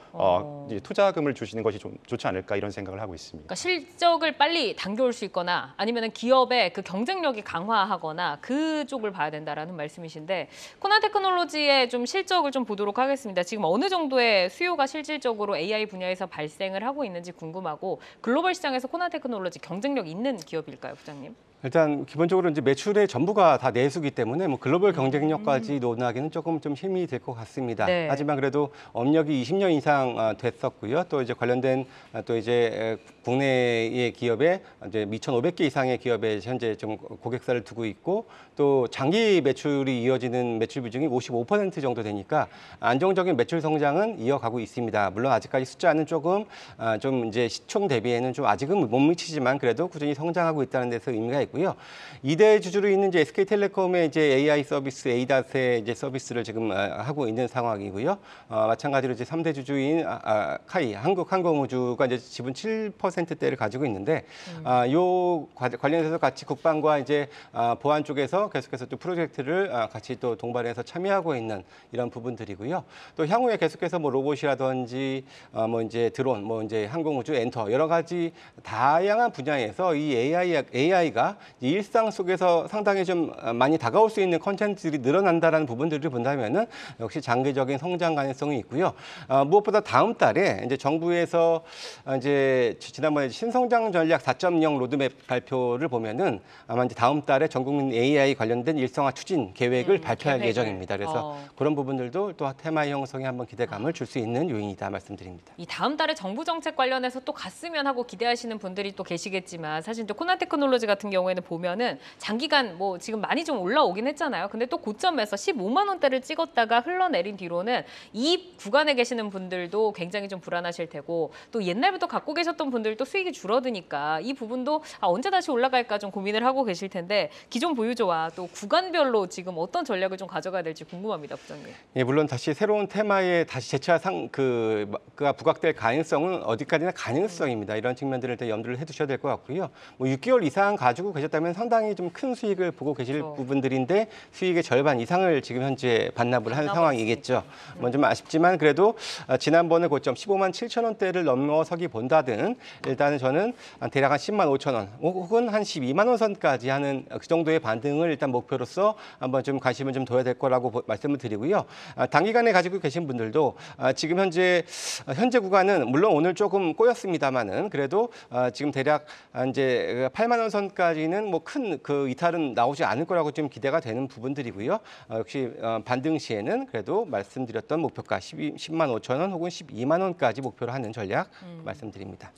이제 투자금을 주시는 것이 좀 좋지 않을까 이런 생각을 하고 있습니다. 그러니까 실적을 빨리 당겨올 수 있거나 아니면 기업의 그 경쟁력이 강화하거나 그쪽을 봐야 된다라는 말씀이신데 코난 테크놀로지의 좀 실적을 좀 보도록 하겠습니다. 지금 어느 정도의 수요가 실질적으로 AI 분야에서 발생을 하고 있는지 궁금하고 글로벌 시장에서 코난 테크놀로지 경쟁력 있는 기업일까요, 부장님? 일단 기본적으로 이제 매출의 전부가 다 내수기 때문에 뭐 글로벌 경쟁력까지 논하기는 조금 좀 힘이 될 것 같습니다. 네. 하지만 그래도 업력이 20년 이상 됐었고요. 또 이제 관련된 또 이제 국내의 기업에 이제 2,500개 이상의 기업에 현재 좀 고객사를 두고 있고 또 장기 매출이 이어지는 매출 비중이 55% 정도 되니까 안정적인 매출 성장은 이어가고 있습니다. 물론 아직까지 숫자는 조금 좀 이제 시총 대비에는 좀 아직은 못 미치지만 그래도 꾸준히 성장하고 있다는 데서 의미가 됐고요. 2대 주주로 있는 이제 SK텔레콤의 이제 AI 서비스 에이닷의 이제 서비스를 지금 하고 있는 상황이고요. 마찬가지로 이제 3대 주주인 카이 한국항공우주가 이제 지분 7%대를 가지고 있는데 요 관련해서 같이 국방과 이제 보안 쪽에서 계속해서 또 프로젝트를 같이 또 동반해서 참여하고 있는 이런 부분들이고요. 또 향후에 계속해서 뭐 로봇이라든지 뭐 이제 드론, 뭐 이제 항공우주, 엔터 여러 가지 다양한 분야에서 이 AI가 일상 속에서 상당히 좀 많이 다가올 수 있는 콘텐츠들이 늘어난다라는 부분들을 본다면은 역시 장기적인 성장 가능성이 있고요. 무엇보다 다음 달에 이제 정부에서 이제 지난번에 신성장 전략 4.0 로드맵 발표를 보면은 아마 이제 다음 달에 전 국민 AI 관련된 일성화 추진 계획을 발표할 예정입니다. 그래서 그런 부분들도 또 테마의 형성에 한번 기대감을 줄 수 있는 요인이다 말씀드립니다. 이 다음 달에 정부 정책 관련해서 또 갔으면 하고 기대하시는 분들이 또 계시겠지만 사실 또 코난 테크놀로지 같은 경우에는 보면은 장기간 뭐 지금 많이 좀 올라오긴 했잖아요. 근데 또 고점에서 15만 원대를 찍었다가 흘러내린 뒤로는 이 구간에 계시는 분들도 굉장히 좀 불안하실 테고 또 옛날부터 갖고 계셨던 분들도 수익이 줄어드니까 이 부분도 언제 다시 올라갈까 좀 고민을 하고 계실 텐데 기존 보유주와 또 구간별로 지금 어떤 전략을 좀 가져가야 될지 궁금합니다, 부장님. 예, 물론 다시 새로운 테마에 다시 재차 그가 부각될 가능성은 어디까지나 가능성입니다. 이런 측면들을 더 염두를 해두셔야 될 것 같고요. 뭐 6개월 이상 가지고 계셨다면 상당히 좀 큰 수익을 보고 계실 부분들인데 수익의 절반 이상을 지금 현재 반납을 한 상황이겠죠. 좀 아쉽지만 그래도 지난번에 고점 15만 7천 원대를 넘어서기 본다든 일단은 저는 대략 한 10만 5천 원 혹은 한 12만 원 선까지 하는 그 정도의 반등을 일단 목표로서 한번 좀 관심을 좀 둬야 될 거라고 말씀을 드리고요. 단기간에 가지고 계신 분들도 지금 현재 구간은 물론 오늘 조금 꼬였습니다만은 그래도 지금 대략 이제 8만 원 선까지는 뭐 큰 그 이탈은 나오지 않을 거라고 좀 기대가 되는 부분들이고요. 역시 반등 시에는 그래도 말씀드렸던 목표가 10만 5천 원 혹은 12만 원까지 목표로 하는 전략 말씀드립니다.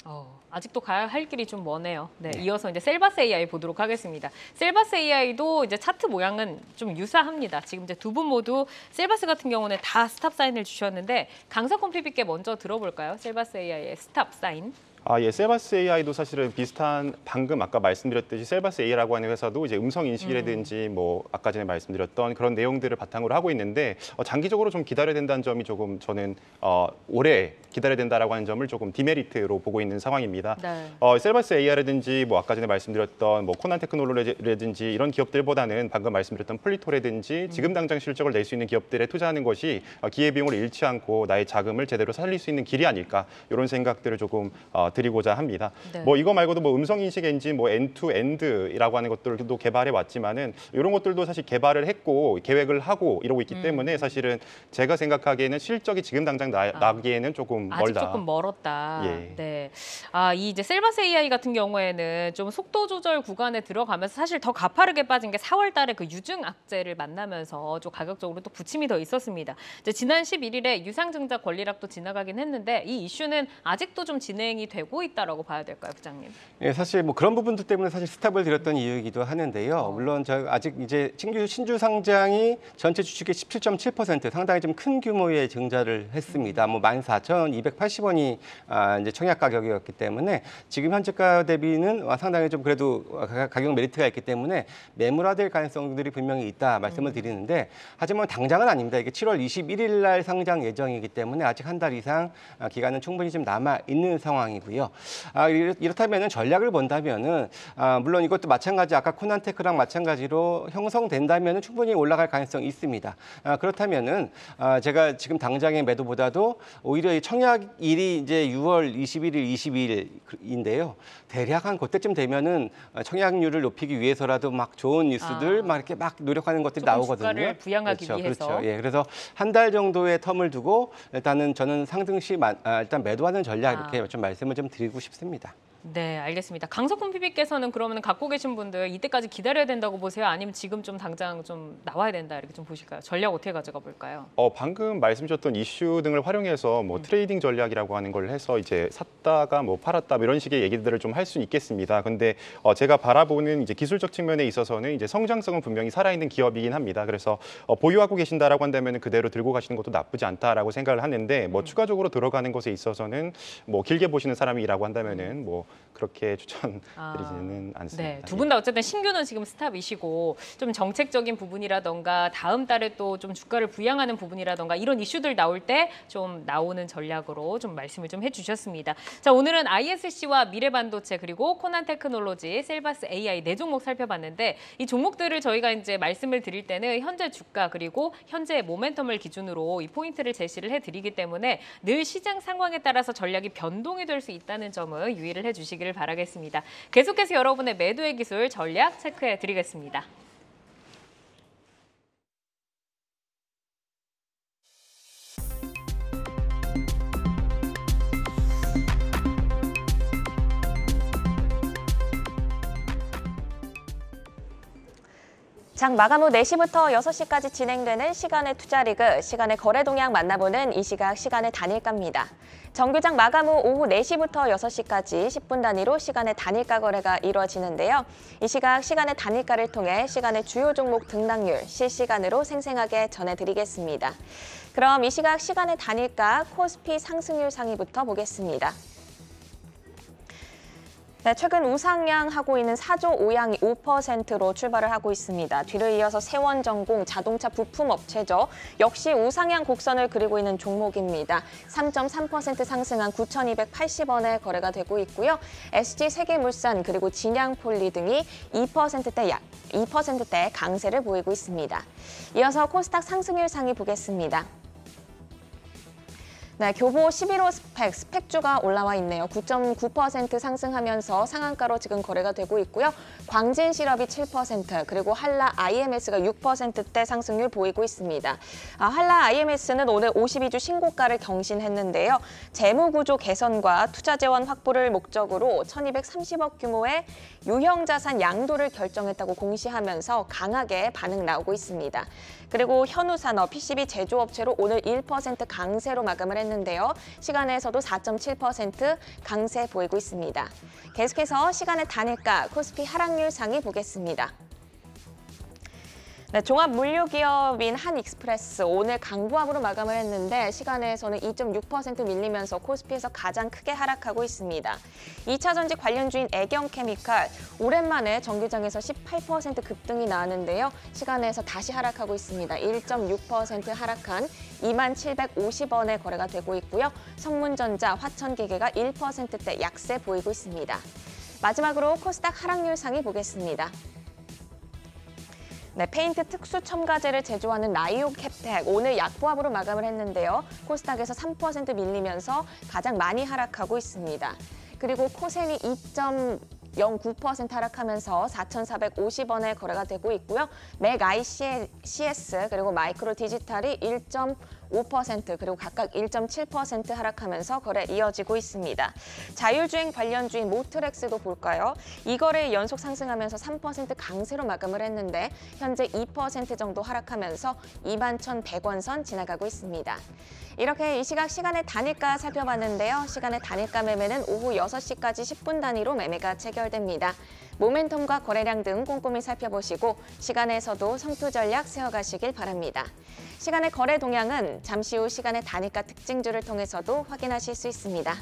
아직도 가야 할 길이 좀 머네요. 네, 이어서 이제 셀바스 AI 보도록 하겠습니다. 셀바스 AI도 이제 차트 모양은 좀 유사합니다. 지금 이제 두 분 모두 셀바스 같은 경우는 다 스탑 사인을 주셨는데 강석훈 PB께 먼저 들어볼까요? 셀바스 AI의 스탑 사인. 예, 셀바스 AI도 사실은 비슷한 방금 아까 말씀드렸듯이 셀바스 AI라고 하는 회사도 이제 음성 인식이라든지 뭐 아까 전에 말씀드렸던 그런 내용들을 바탕으로 하고 있는데 장기적으로 좀 기다려야 된다는 점이 조금 저는 오래 기다려야 된다라고 하는 점을 조금 디메리트로 보고 있는 상황입니다. 네. 셀바스 AI라든지 뭐 아까 전에 말씀드렸던 뭐 코난 테크놀로지라든지 이런 기업들보다는 방금 말씀드렸던 플리토라든지 지금 당장 실적을 낼 수 있는 기업들에 투자하는 것이 기회비용을 잃지 않고 나의 자금을 제대로 살릴 수 있는 길이 아닐까 이런 생각들을 조금 드리고자 합니다. 네. 뭐 이거 말고도 뭐 음성 인식 엔진, 뭐 엔투엔드라고 하는 것들도 개발해 왔지만은 이런 것들도 사실 개발을 했고 계획을 하고 이러고 있기 때문에 사실은 제가 생각하기에는 실적이 지금 당장 나기에는 조금 아직 멀다. 조금 멀었다. 예. 네. 이 이제 셀바스 AI 같은 경우에는 좀 속도 조절 구간에 들어가면서 사실 더 가파르게 빠진 게 4월달에 그 유증 악재를 만나면서 좀 가격적으로 또 부침이 더 있었습니다. 이제 지난 11일에 유상증자 권리락도 지나가긴 했는데 이 이슈는 아직도 좀 진행이 되고 있다라고 봐야 될까요, 부장님? 예, 사실 뭐 그런 부분들 때문에 사실 스탑을 드렸던 이유이기도 하는데요. 물론 저희가 아직 이제 신주 상장이 전체 주식의 17.7% 상당히 좀 큰 규모의 증자를 했습니다. 뭐 14,280원이 이제 청약 가격이었기 때문에 지금 현재가 대비는 상당히 좀 그래도 가격 메리트가 있기 때문에 매물화될 가능성들이 분명히 있다 말씀을 드리는데 하지만 당장은 아닙니다. 이게 7월 21일 날 상장 예정이기 때문에 아직 한 달 이상 기간은 충분히 좀 남아 있는 상황이고요. 이렇다면은 전략을 본다면은 물론 이것도 마찬가지 아까 코난테크랑 마찬가지로 형성된다면은 충분히 올라갈 가능성이 있습니다. 그렇다면은 제가 지금 당장의 매도보다도 오히려 이 청약일이 이제 6월 21일, 22일인데요. 대략 한 그때쯤 되면은 청약률을 높이기 위해서라도 막 좋은 뉴스들 막 이렇게 막 노력하는 것들이 나오거든요. 주가를 부양하기 그렇죠, 위해서. 그렇죠. 예, 그래서 한 달 정도의 텀을 두고 일단은 저는 상승 시 일단 매도하는 전략 이렇게 좀 말씀을 좀 드리고 싶습니다. 네, 알겠습니다. 강석훈 PB께서는 그러면 갖고 계신 분들 이때까지 기다려야 된다고 보세요? 아니면 지금 좀 당장 좀 나와야 된다 이렇게 좀 보실까요? 전략 어떻게 가져가 볼까요? 방금 말씀 주셨던 이슈 등을 활용해서 뭐 트레이딩 전략이라고 하는 걸 해서 이제 샀다가 뭐 팔았다 뭐 이런 식의 얘기들을 좀 할 수 있겠습니다. 근데 제가 바라보는 이제 기술적 측면에 있어서는 이제 성장성은 분명히 살아있는 기업이긴 합니다. 그래서 보유하고 계신다라고 한다면 그대로 들고 가시는 것도 나쁘지 않다라고 생각을 하는데 뭐 추가적으로 들어가는 것에 있어서는 뭐 길게 보시는 사람이라고 한다면은 뭐 그렇게 추천드리지는 않습니다. 네, 두 분 다 어쨌든 신규는 지금 스탑이시고 좀 정책적인 부분이라던가 다음 달에 또 좀 주가를 부양하는 부분이라던가 이런 이슈들 나올 때 좀 나오는 전략으로 좀 말씀을 좀 해주셨습니다. 자, 오늘은 ISC와 미래반도체 그리고 코난테크놀로지, 셀바스 AI 네 종목 살펴봤는데 이 종목들을 저희가 이제 말씀을 드릴 때는 현재 주가 그리고 현재 모멘텀을 기준으로 이 포인트를 제시를 해드리기 때문에 늘 시장 상황에 따라서 전략이 변동이 될 수 있다는 점을 유의를 해주시기를 바라겠습니다. 계속해서 여러분의 매도의 기술 전략 체크해 드리겠습니다. 장 마감 후 4시부터 6시까지 진행되는 시간의 투자 리그, 시간의 거래 동향 만나보는 이 시각 시간의 단일가입니다. 정규장 마감 후 오후 4시부터 6시까지 10분 단위로 시간의 단일가 거래가 이루어지는데요. 이 시각 시간의 단일가를 통해 시간의 주요 종목 등락률 실시간으로 생생하게 전해드리겠습니다. 그럼 이 시각 시간의 단일가 코스피 상승률 상위부터 보겠습니다. 네, 최근 우상향하고 있는 사조 오양이 5%로 출발을 하고 있습니다. 뒤를 이어서 세원전공 자동차 부품업체죠. 역시 우상향 곡선을 그리고 있는 종목입니다. 3.3% 상승한 9,280원에 거래가 되고 있고요. SG세계물산 그리고 진양폴리 등이 2%대 강세를 보이고 있습니다. 이어서 코스닥 상승률 상위 보겠습니다. 네, 교보 11호 스펙주가 올라와 있네요. 9.9% 상승하면서 상한가로 지금 거래가 되고 있고요. 광진실업이 7%, 그리고 한라 IMS가 6%대 상승률 보이고 있습니다. 한라 IMS는 오늘 52주 신고가를 경신했는데요. 재무구조 개선과 투자 재원 확보를 목적으로 1,230억 규모의 유형자산 양도를 결정했다고 공시하면서 강하게 반응 나오고 있습니다. 그리고 현우산업, PCB 제조업체로 오늘 1% 강세로 마감을 했는데요. 시간에서도 4.7% 강세 보이고 있습니다. 계속해서 시간의 단일가, 코스피 하락률 상위 보겠습니다. 네, 종합물류기업인 한익스프레스 오늘 강보합으로 마감을 했는데 시간에서는 2.6% 밀리면서 코스피에서 가장 크게 하락하고 있습니다. 2차전지 관련주인 애경케미칼 오랜만에 정규장에서 18% 급등이 나왔는데요. 시간에서 다시 하락하고 있습니다. 1.6% 하락한 2750원에 거래가 되고 있고요. 성문전자, 화천기계가 1%대 약세 보이고 있습니다. 마지막으로 코스닥 하락률 상위 보겠습니다. 네, 페인트 특수 첨가제를 제조하는 라이오캡텍 오늘 약보합으로 마감을 했는데요. 코스닥에서 3% 밀리면서 가장 많이 하락하고 있습니다. 그리고 코센이 2.09% 하락하면서 4,450원에 거래가 되고 있고요. 맥 ICS 그리고 마이크로 디지털이 1.5% 그리고 각각 1.7% 하락하면서 거래 이어지고 있습니다. 자율주행 관련주인 모트렉스도 볼까요? 이 거래 연속 상승하면서 3% 강세로 마감을 했는데 현재 2% 정도 하락하면서 21,100원 선 지나가고 있습니다. 이렇게 이 시각 시간의 단일가 살펴봤는데요. 시간의 단일가 매매는 오후 6시까지 10분 단위로 매매가 체결됩니다. 모멘텀과 거래량 등 꼼꼼히 살펴보시고 시간에서도 성투 전략 세워가시길 바랍니다. 시간의 거래 동향은 잠시 후 시간의 단일가 특징주를 통해서도 확인하실 수 있습니다.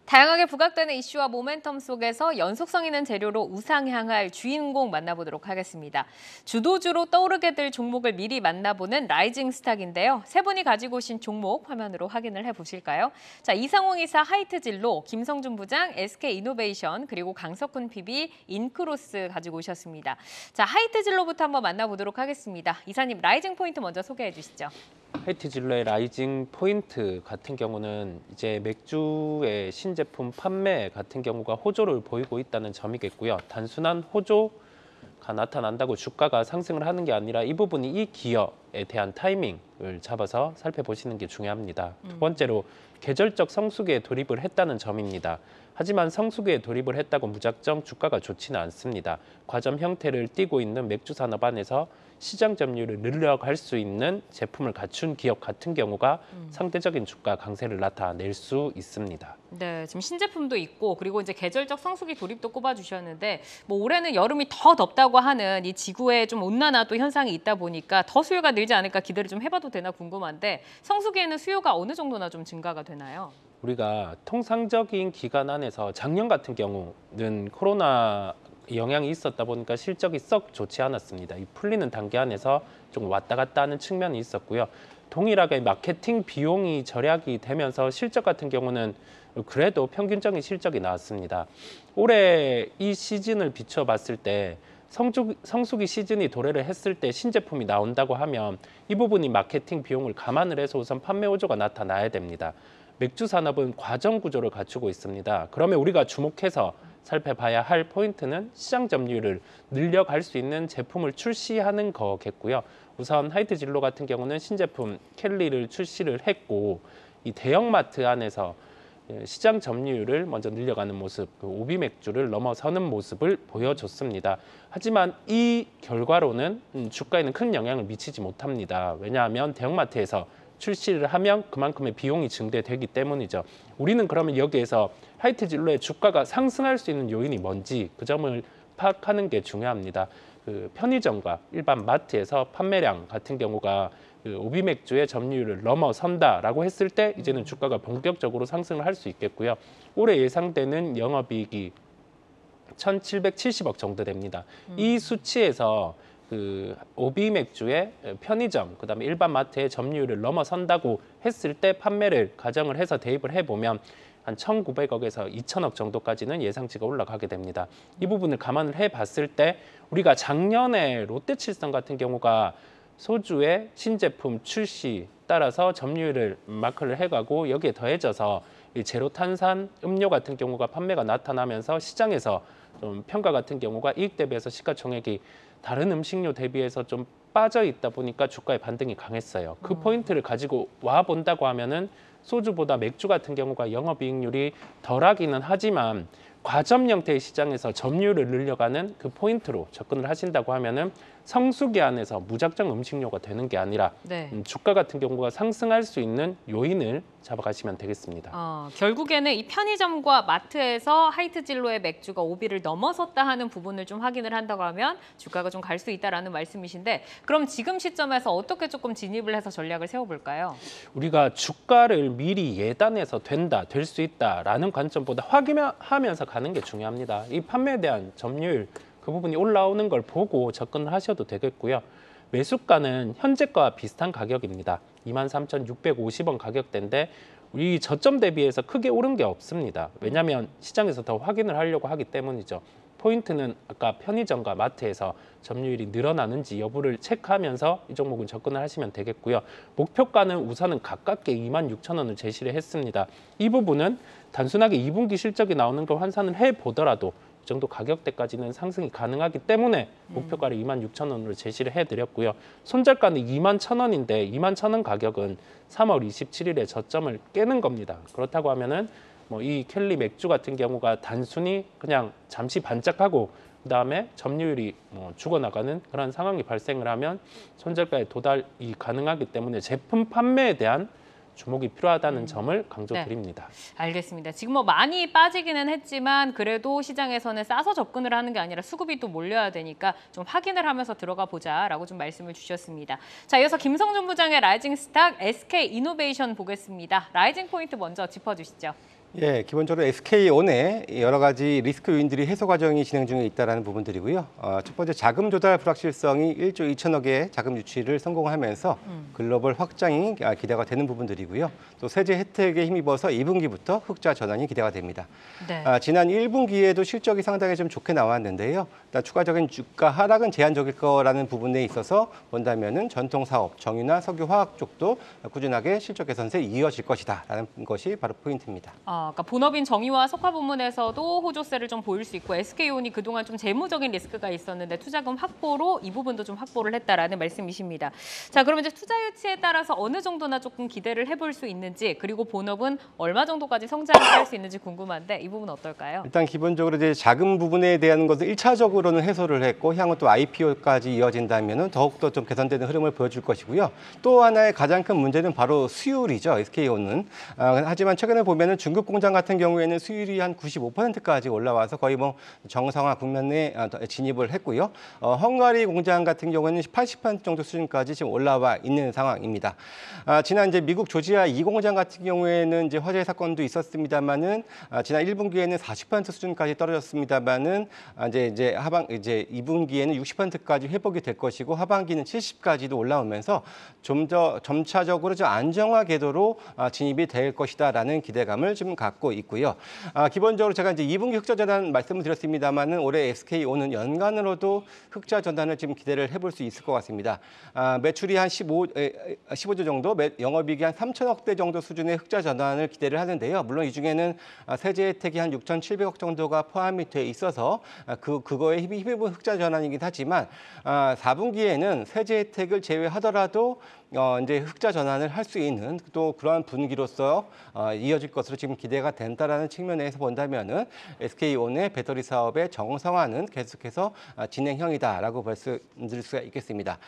다양하게 부각되는 이슈와 모멘텀 속에서 연속성 있는 재료로 우상향할 주인공 만나보도록 하겠습니다. 주도주로 떠오르게 될 종목을 미리 만나보는 라이징 스탁인데요. 세 분이 가지고 오신 종목 화면으로 확인을 해보실까요? 자, 이상홍 이사 하이트진로, 김성준 부장 SK이노베이션, 그리고 강석훈 PB 인크로스 가지고 오셨습니다. 자, 하이트진로부터 한번 만나보도록 하겠습니다. 이사님, 라이징 포인트 먼저 소개해 주시죠. 하이트진로의 라이징 포인트 같은 경우는 이제 맥주의 신제품 판매 같은 경우가 호조를 보이고 있다는 점이겠고요. 단순한 호조가 나타난다고 주가가 상승을 하는 게 아니라 이 부분이 이 기업 대한 타이밍을 잡아서 살펴보시는 게 중요합니다. 두 번째로 계절적 성수기에 돌입을 했다는 점입니다. 하지만 성수기에 돌입을 했다고 무작정 주가가 좋지는 않습니다. 과점 형태를 띠고 있는 맥주 산업 안에서 시장 점유율을 늘려갈 수 있는 제품을 갖춘 기업 같은 경우가 상대적인 주가 강세를 나타낼 수 있습니다. 네, 지금 신제품도 있고 그리고 이제 계절적 성수기 돌입도 꼽아주셨는데 뭐 올해는 여름이 더 덥다고 하는 이 지구에 좀 온난화도 현상이 있다 보니까 더 수요가 늘지 않을까 기대를 좀 해봐도 되나 궁금한데 성수기에는 수요가 어느 정도나 좀 증가가 되나요? 우리가 통상적인 기간 안에서 작년 같은 경우는 코로나 영향이 있었다 보니까 실적이 썩 좋지 않았습니다. 이 풀리는 단계 안에서 좀 왔다 갔다 하는 측면이 있었고요. 동일하게 마케팅 비용이 절약이 되면서 실적 같은 경우는 그래도 평균적인 실적이 나왔습니다. 올해 이 시즌을 비춰봤을 때 성수기 시즌이 도래를 했을 때 신제품이 나온다고 하면 이 부분이 마케팅 비용을 감안을 해서 우선 판매 호조가 나타나야 됩니다. 맥주 산업은 과정 구조를 갖추고 있습니다. 그러면 우리가 주목해서 살펴봐야 할 포인트는 시장 점유율을 늘려갈 수 있는 제품을 출시하는 거겠고요. 우선 하이트 진로 같은 경우는 신제품 켈리를 출시를 했고 이 대형마트 안에서 시장 점유율을 먼저 늘려가는 모습, 오비 맥주를 넘어서는 모습을 보여줬습니다. 하지만 이 결과로는 주가에는 큰 영향을 미치지 못합니다. 왜냐하면 대형마트에서 출시를 하면 그만큼의 비용이 증대되기 때문이죠. 우리는 그러면 여기에서 하이트 진로의 주가가 상승할 수 있는 요인이 뭔지 그 점을 파악하는 게 중요합니다. 그 편의점과 일반 마트에서 판매량 같은 경우가 그 오비 맥주의 점유율을 넘어선다라고 했을 때 이제는 주가가 본격적으로 상승을 할 수 있겠고요. 올해 예상되는 영업이익이 1,770억 정도 됩니다. 이 수치에서 그 오비 맥주의 편의점, 그다음에 일반 마트의 점유율을 넘어선다고 했을 때 판매를 가정을 해서 대입을 해보면 한 1,900억에서 2,000억 정도까지는 예상치가 올라가게 됩니다. 이 부분을 감안을 해봤을 때 우리가 작년에 롯데칠성 같은 경우가 소주의 신제품 출시 따라서 점유율을 마크를 해가고 여기에 더해져서 이 제로 탄산 음료 같은 경우가 판매가 나타나면서 시장에서 좀 평가 같은 경우가 이익 대비해서 시가총액이 다른 음식료 대비해서 좀 빠져 있다 보니까 주가의 반등이 강했어요. 그 포인트를 가지고 와 본다고 하면은 소주보다 맥주 같은 경우가 영업이익률이 덜하기는 하지만 과점 형태의 시장에서 점유율을 늘려가는 그 포인트로 접근을 하신다고 하면은 성수기 안에서 무작정 음식료가 되는 게 아니라 네. 주가 같은 경우가 상승할 수 있는 요인을 잡아가시면 되겠습니다. 결국에는 이 편의점과 마트에서 하이트 진로의 맥주가 오비를 넘어섰다 하는 부분을 좀 확인을 한다고 하면 주가가 좀 갈 수 있다라는 말씀이신데 그럼 지금 시점에서 어떻게 조금 진입을 해서 전략을 세워볼까요? 우리가 주가를 미리 예단해서 된다, 될 수 있다라는 관점보다 확인하면서 가는 게 중요합니다. 이 판매에 대한 점유율 그 부분이 올라오는 걸 보고 접근을 하셔도 되겠고요. 매수가는 현재가와 비슷한 가격입니다. 23,650원 가격대인데 우리 저점 대비해서 크게 오른 게 없습니다. 왜냐하면 시장에서 더 확인을 하려고 하기 때문이죠. 포인트는 아까 편의점과 마트에서 점유율이 늘어나는지 여부를 체크하면서 이 종목은 접근을 하시면 되겠고요. 목표가는 우선은 가깝게 26,000원을 제시를 했습니다. 이 부분은 단순하게 2분기 실적이 나오는 걸 환산을 해보더라도 이 정도 가격대까지는 상승이 가능하기 때문에 목표가를 26,000원으로 제시를 해드렸고요. 손절가는 21,000원인데 21,000원 가격은 3월 27일에 저점을 깨는 겁니다. 그렇다고 하면은 뭐 이 켈리 맥주 같은 경우가 단순히 그냥 잠시 반짝하고 그다음에 점유율이 죽어나가는 그런 상황이 발생을 하면 손절가에 도달이 가능하기 때문에 제품 판매에 대한 주목이 필요하다는 점을 강조드립니다. 네. 알겠습니다. 지금 뭐 많이 빠지기는 했지만 그래도 시장에서는 싸서 접근을 하는 게 아니라 수급이 또 몰려야 되니까 좀 확인을 하면서 들어가 보자라고 좀 말씀을 주셨습니다. 자, 이어서 김성준 부장의 라이징 스탁 SK이노베이션 보겠습니다. 라이징 포인트 먼저 짚어주시죠. 예, 기본적으로 SK온에 여러 가지 리스크 요인들이 해소 과정이 진행 중에 있다는 부분들이고요. 첫 번째 자금 조달 불확실성이 1조 2천억의 자금 유치를 성공하면서 글로벌 확장이 기대가 되는 부분들이고요. 또 세제 혜택에 힘입어서 2분기부터 흑자 전환이 기대가 됩니다. 네. 지난 1분기에도 실적이 상당히 좀 좋게 나왔는데요. 일단 추가적인 주가 하락은 제한적일 거라는 부분에 있어서 본다면은 전통 사업, 정유나 석유 화학 쪽도 꾸준하게 실적 개선세 이어질 것이다라는 것이 바로 포인트입니다. 그러니까 본업인 정의와 석화 부문에서도 호조세를 좀 보일 수 있고 SK온이 그동안 좀 재무적인 리스크가 있었는데 투자금 확보로 이 부분도 좀 확보를 했다라는 말씀이십니다. 자, 그러면 이제 투자 유치에 따라서 어느 정도나 조금 기대를 해볼 수 있는지 그리고 본업은 얼마 정도까지 성장을 할 수 있는지 궁금한데 이 부분 어떨까요? 일단 기본적으로 이제 자금 부분에 대한 것을 1차적으로는 해소를 했고 향후 또 IPO까지 이어진다면은 더욱더 좀 개선되는 흐름을 보여줄 것이고요. 또 하나의 가장 큰 문제는 바로 수율이죠. SK온은. 하지만 최근에 보면은 중국 공장 같은 경우에는 수율이 한 95%까지 올라와서 거의 뭐 정상화 국면에 진입을 했고요. 헝가리 공장 같은 경우에는 80% 정도 수준까지 지금 올라와 있는 상황입니다. 지난 이제 미국 조지아 2공장 같은 경우에는 이제 화재 사건도 있었습니다만은 지난 1분기에는 40% 수준까지 떨어졌습니다만은 이제 2분기에는 60%까지 회복이 될 것이고 하반기는 70까지도 올라오면서 좀 더 점차적으로 좀 안정화 궤도로 진입이 될 것이다라는 기대감을 좀 갖고 있고요. 기본적으로 제가 이제 2분기 흑자 전환 말씀을 드렸습니다만은 올해 SK온은 연간으로도 흑자 전환을 지금 기대를 해볼 수 있을 것 같습니다. 매출이 한 15조 정도, 영업이익이 한 3천억대 정도 수준의 흑자 전환을 기대를 하는데요. 물론 이 중에는 세제 혜택이 한 6,700억 정도가 포함이 돼 있어서 그거에 힘입은 흑자 전환이긴 하지만 4분기에는 세제 혜택을 제외하더라도 이제 흑자 전환을 할 수 있는 또 그러한 분기로서 이어질 것으로 지금 기대가 된다라는 측면에서 본다면은 SK온의 배터리 사업의 정상화는 계속해서 진행형이다라고 말씀드릴 수가 있겠습니다.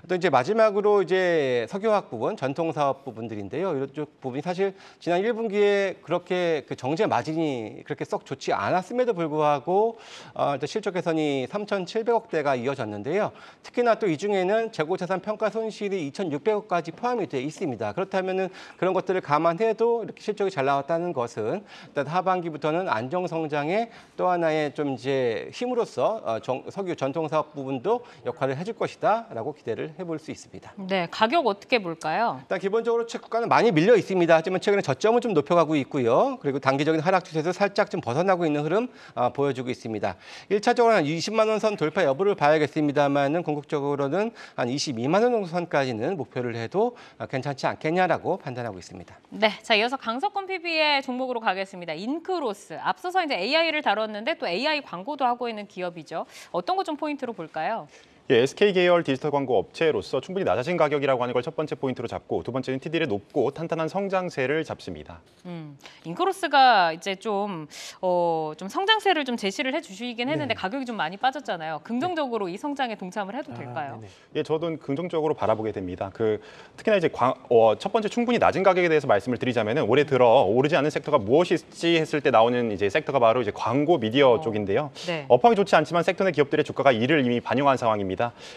또 이제 마지막으로 이제 석유화학 부분, 전통 사업 부분들인데요. 이쪽 부분이 사실 지난 1분기에 그렇게 그 정제 마진이 그렇게 썩 좋지 않았음에도 불구하고 실적 개선이 3,700억대가 이어졌는데요. 특히나 또 이 중에는 재고자산 평가 손실이 2,600억까지 포함이 돼 있습니다. 그렇다면은 그런 것들을 감안해도 이렇게 실적이 잘 나왔다는 것은 일단 하반기부터는 안정 성장의 또 하나의 좀 이제 힘으로써 석유 전통 사업 부분도 역할을 해줄 것이다라고 기대를 해볼 수 있습니다. 네, 가격 어떻게 볼까요? 일단 기본적으로 주가는 많이 밀려 있습니다. 하지만 최근에 저점은 좀 높여가고 있고요. 그리고 단기적인 하락 추세에서 살짝 좀 벗어나고 있는 흐름 보여주고 있습니다. 1차적으로 한 20만 원 선 돌파 여부를 봐야겠습니다만은 궁극적으로는 한 22만 원 정도 선까지는 목표를 해도 괜찮지 않겠냐라고 판단하고 있습니다. 네, 자 이어서 강석권 PB의 종목으로 가겠습니다. 인크로스. 앞서서 이제 AI를 다뤘는데 또 AI 광고도 하고 있는 기업이죠. 어떤 거 좀 포인트로 볼까요? 예, SK 계열 디지털 광고 업체로서 충분히 낮아진 가격이라고 하는 걸 첫 번째 포인트로 잡고 두 번째는 TDL의 높고 탄탄한 성장세를 잡습니다. 인크로스가 이제 좀 성장세를 좀 제시를 해주시긴 했는데 가격이 좀 많이 빠졌잖아요. 긍정적으로 이 성장에 동참을 해도 될까요? 예, 저도 긍정적으로 바라보게 됩니다. 특히나 이제 첫 번째 충분히 낮은 가격에 대해서 말씀을 드리자면은 올해 들어 오르지 않은 섹터가 무엇이지 했을 때 나오는 이제 섹터가 바로 이제 광고 미디어 쪽인데요. 네. 업황이 좋지 않지만 섹터 내 기업들의 주가가 이를 이미 반영한 상황입니다.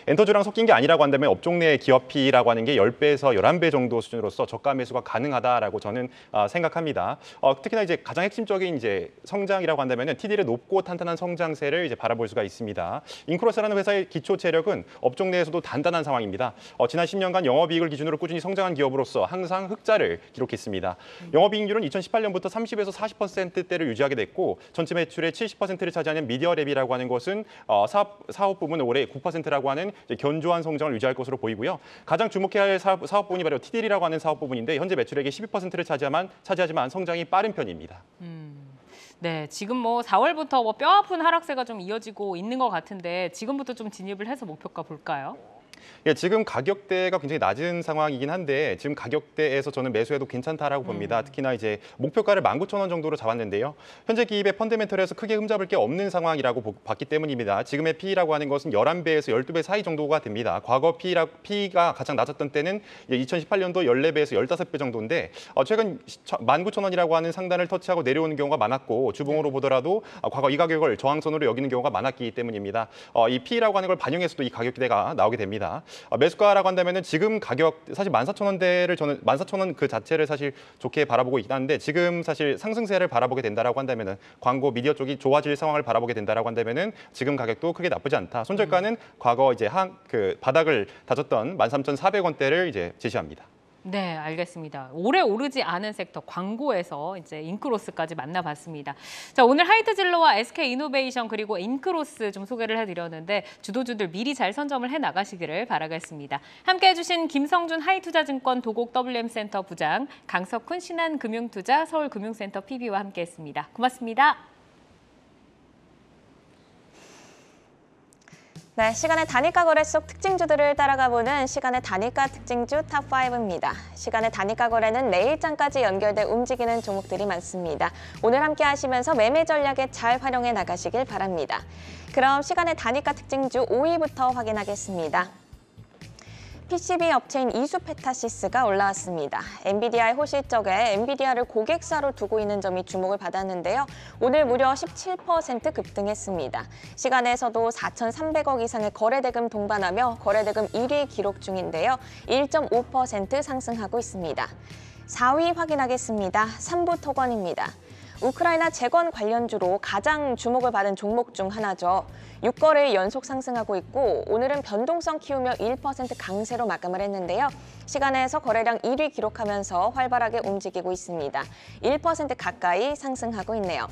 엔터주랑 섞인 게 아니라고 한다면 업종 내 기업 P라고 하는 게 10배에서 11배 정도 수준으로서 저가 매수가 가능하다라고 저는 생각합니다. 특히나 이제 가장 핵심적인 이제 성장이라고 한다면은 TDL의 높고 탄탄한 성장세를 이제 바라볼 수가 있습니다. 인크로스라는 회사의 기초 재력은 업종 내에서도 단단한 상황입니다. 지난 10년간 영업이익을 기준으로 꾸준히 성장한 기업으로서 항상 흑자를 기록했습니다. 영업이익률은 2018년부터 30에서 40%대를 유지하게 됐고 전체 매출의 70%를 차지하는 미디어랩이라고 하는 것은 사업 부문은 올해 9%라고 하는 견조한 성장을 유지할 것으로 보이고요. 가장 주목해야 할 사업 부분이 바로 TDL이라고 하는 사업 부분인데 현재 매출액의 12%를 차지하지만 성장이 빠른 편입니다. 네, 지금 4월부터 뼈 아픈 하락세가 좀 이어지고 있는 것 같은데 지금부터 좀 진입을 해서 목표가 볼까요? 예, 지금 가격대가 굉장히 낮은 상황이긴 한데 지금 가격대에서 저는 매수해도 괜찮다라고 봅니다. 특히나 이제 목표가를 19,000원 정도로 잡았는데요. 현재 기입의 펀더멘털에서 크게 흠잡을 게 없는 상황이라고 봤기 때문입니다. 지금의 P라고 하는 것은 11배에서 12배 사이 정도가 됩니다. 과거 P가 가장 낮았던 때는 2018년도 14배에서 15배 정도인데 최근 19,000원이라고 하는 상단을 터치하고 내려오는 경우가 많았고 주봉으로 보더라도 과거 이 가격을 저항선으로 여기는 경우가 많았기 때문입니다. 이 P라고 하는 걸 반영해서도 이 가격대가 나오게 됩니다. 매수가라고 한다면은 지금 가격 사실 14,000원대를 저는 14,000원 그 자체를 사실 좋게 바라보고 있긴 한데 지금 사실 상승세를 바라보게 된다라고 한다면은 광고 미디어 쪽이 좋아질 상황을 바라보게 된다라고 한다면은 지금 가격도 크게 나쁘지 않다. 손절가는 과거 이제 바닥을 다졌던 13,400원대를 이제 제시합니다. 네, 알겠습니다. 오래 오르지 않은 섹터 광고에서 이제 인크로스까지 만나봤습니다. 자, 오늘 하이트질러와 SK이노베이션 그리고 인크로스 좀 소개를 해드렸는데 주도주들 미리 잘 선점을 해 나가시기를 바라겠습니다. 함께해 주신 김성준 하이투자증권 도곡 WM센터 부장, 강석훈 신한금융투자 서울금융센터 PB와 함께했습니다. 고맙습니다. 네, 시간의 단일가 거래 속 특징주들을 따라가보는 시간의 단일가 특징주 탑5입니다. 시간의 단일가 거래는 내일장까지 연결돼 움직이는 종목들이 많습니다. 오늘 함께 하시면서 매매 전략에 잘 활용해 나가시길 바랍니다. 그럼 시간의 단일가 특징주 5위부터 확인하겠습니다. PCB 업체인 이수페타시스가 올라왔습니다. 엔비디아의 호실적에 엔비디아를 고객사로 두고 있는 점이 주목을 받았는데요. 오늘 무려 17% 급등했습니다. 시간에서도 4,300억 이상의 거래대금 동반하며 거래대금 1위 기록 중인데요. 1.5% 상승하고 있습니다. 4위 확인하겠습니다. 삼부토건입니다. 우크라이나 재건 관련주로 가장 주목을 받은 종목 중 하나죠. 6거래일 연속 상승하고 있고 오늘은 변동성 키우며 1% 강세로 마감을 했는데요. 시간에서 거래량 1위 기록하면서 활발하게 움직이고 있습니다. 1% 가까이 상승하고 있네요.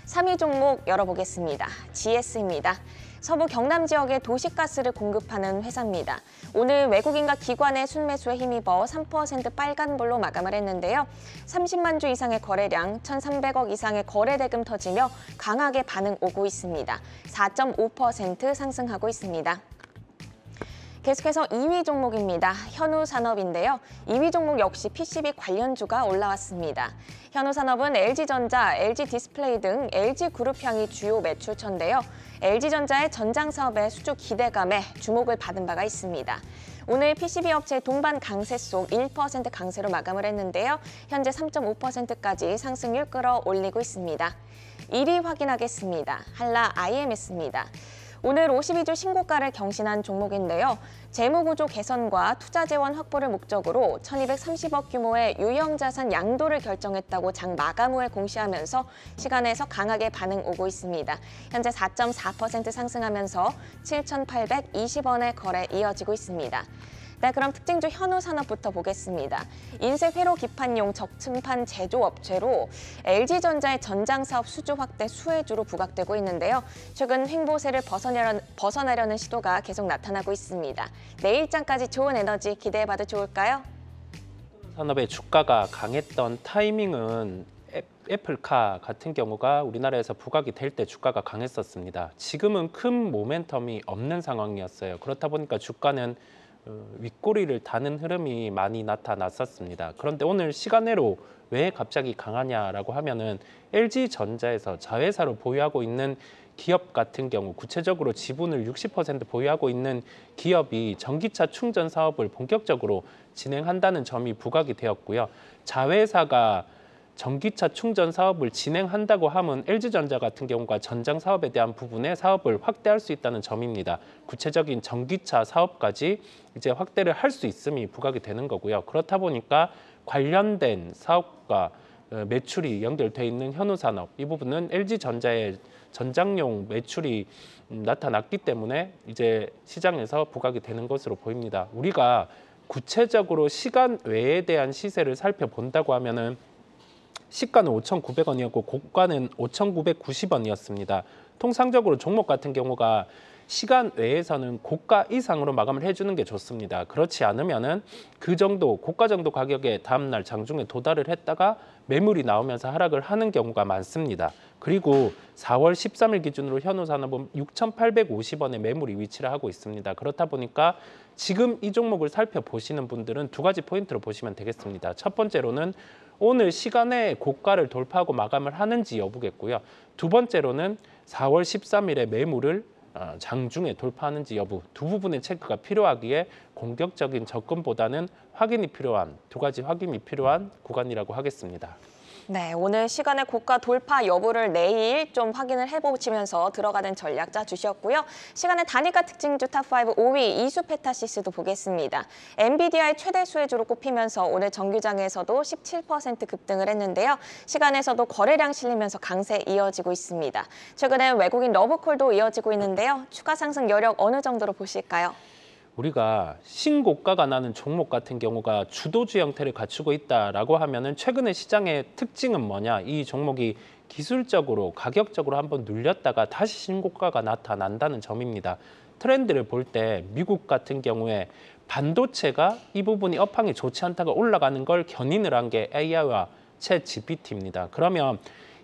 3위 종목 열어보겠습니다. GS입니다. 서부 경남 지역에 도시가스를 공급하는 회사입니다. 오늘 외국인과 기관의 순매수에 힘입어 3% 빨간불로 마감을 했는데요. 30만 주 이상의 거래량, 1,300억 이상의 거래대금 터지며 강하게 반응 오고 있습니다. 4.5% 상승하고 있습니다. 계속해서 2위 종목입니다. 현우산업인데요. 2위 종목 역시 PCB 관련주가 올라왔습니다. 현우산업은 LG전자, LG디스플레이 등 LG그룹향이 주요 매출처인데요. LG전자의 전장사업의 수주 기대감에 주목을 받은 바가 있습니다. 오늘 PCB 업체의 동반 강세 속 1% 강세로 마감을 했는데요. 현재 3.5%까지 상승률 끌어올리고 있습니다. 1위 확인하겠습니다. 한라 IMS입니다. 오늘 52주 신고가를 경신한 종목인데요. 재무구조 개선과 투자 재원 확보를 목적으로 1,230억 규모의 유형자산 양도를 결정했다고 장 마감 후에 공시하면서 시간에서 강하게 반응 오고 있습니다. 현재 4.4% 상승하면서 7,820원의 거래 이어지고 있습니다. 네, 그럼 특징주 현우산업부터 보겠습니다. 인쇄 회로 기판용 적층판 제조업체로 LG전자의 전장사업 수주 확대 수혜주로 부각되고 있는데요. 최근 횡보세를 벗어나려는 시도가 계속 나타나고 있습니다. 내일장까지 좋은 에너지 기대해봐도 좋을까요? 산업의 주가가 강했던 타이밍은 애플카 같은 경우가 우리나라에서 부각이 될 때 주가가 강했었습니다. 지금은 큰 모멘텀이 없는 상황이었어요. 그렇다 보니까 주가는 윗꼬리를 다는 흐름이 많이 나타났었습니다. 그런데 오늘 시간외로 왜 갑자기 강하냐라고 하면은 LG전자에서 자회사로 보유하고 있는 기업 같은 경우 구체적으로 지분을 60% 보유하고 있는 기업이 전기차 충전 사업을 본격적으로 진행한다는 점이 부각이 되었고요. 자회사가 전기차 충전 사업을 진행한다고 하면 LG전자 같은 경우가 전장 사업에 대한 부분의 사업을 확대할 수 있다는 점입니다. 구체적인 전기차 사업까지 이제 확대를 할 수 있음이 부각이 되는 거고요. 그렇다 보니까 관련된 사업과 매출이 연결돼 있는 현우산업 이 부분은 LG전자의 전장용 매출이 나타났기 때문에 이제 시장에서 부각이 되는 것으로 보입니다. 우리가 구체적으로 시간 외에 대한 시세를 살펴본다고 하면은 시가는 5,900원이었고 고가는 5,990원이었습니다. 통상적으로 종목 같은 경우가 시간 외에서는 고가 이상으로 마감을 해주는 게 좋습니다. 그렇지 않으면은 그 정도 고가 정도 가격에 다음날 장중에 도달을 했다가 매물이 나오면서 하락을 하는 경우가 많습니다. 그리고 4월 13일 기준으로 현우산업은 6,850원의 매물이 위치를 하고 있습니다. 그렇다 보니까 지금 이 종목을 살펴보시는 분들은 두 가지 포인트로 보시면 되겠습니다. 첫 번째로는 오늘 시간에 고가를 돌파하고 마감을 하는지 여부겠고요. 두 번째로는 4월 13일에 매물을 장중에 돌파하는지 여부 두 부분의 체크가 필요하기에 공격적인 접근보다는 확인이 필요한 두 가지 확인이 필요한 구간이라고 하겠습니다. 네, 오늘 시간의 고가 돌파 여부를 내일 좀 확인을 해보시면서 들어가는 전략 짜주셨고요. 시간의 단일가 특징주 탑5 5위 이수페타시스도 보겠습니다. 엔비디아의 최대 수혜주로 꼽히면서 오늘 정규장에서도 17% 급등을 했는데요. 시간에서도 거래량 실리면서 강세 이어지고 있습니다. 최근에 외국인 러브콜도 이어지고 있는데요. 추가 상승 여력 어느 정도로 보실까요? 우리가 신고가가 나는 종목 같은 경우가 주도주 형태를 갖추고 있다라고 하면은 최근에 시장의 특징은 뭐냐? 이 종목이 기술적으로 가격적으로 한번 눌렸다가 다시 신고가가 나타난다는 점입니다. 트렌드를 볼 때 미국 같은 경우에 반도체가 이 부분이 업황이 좋지 않다가 올라가는 걸 견인을 한 게 AI와 챗 GPT입니다. 그러면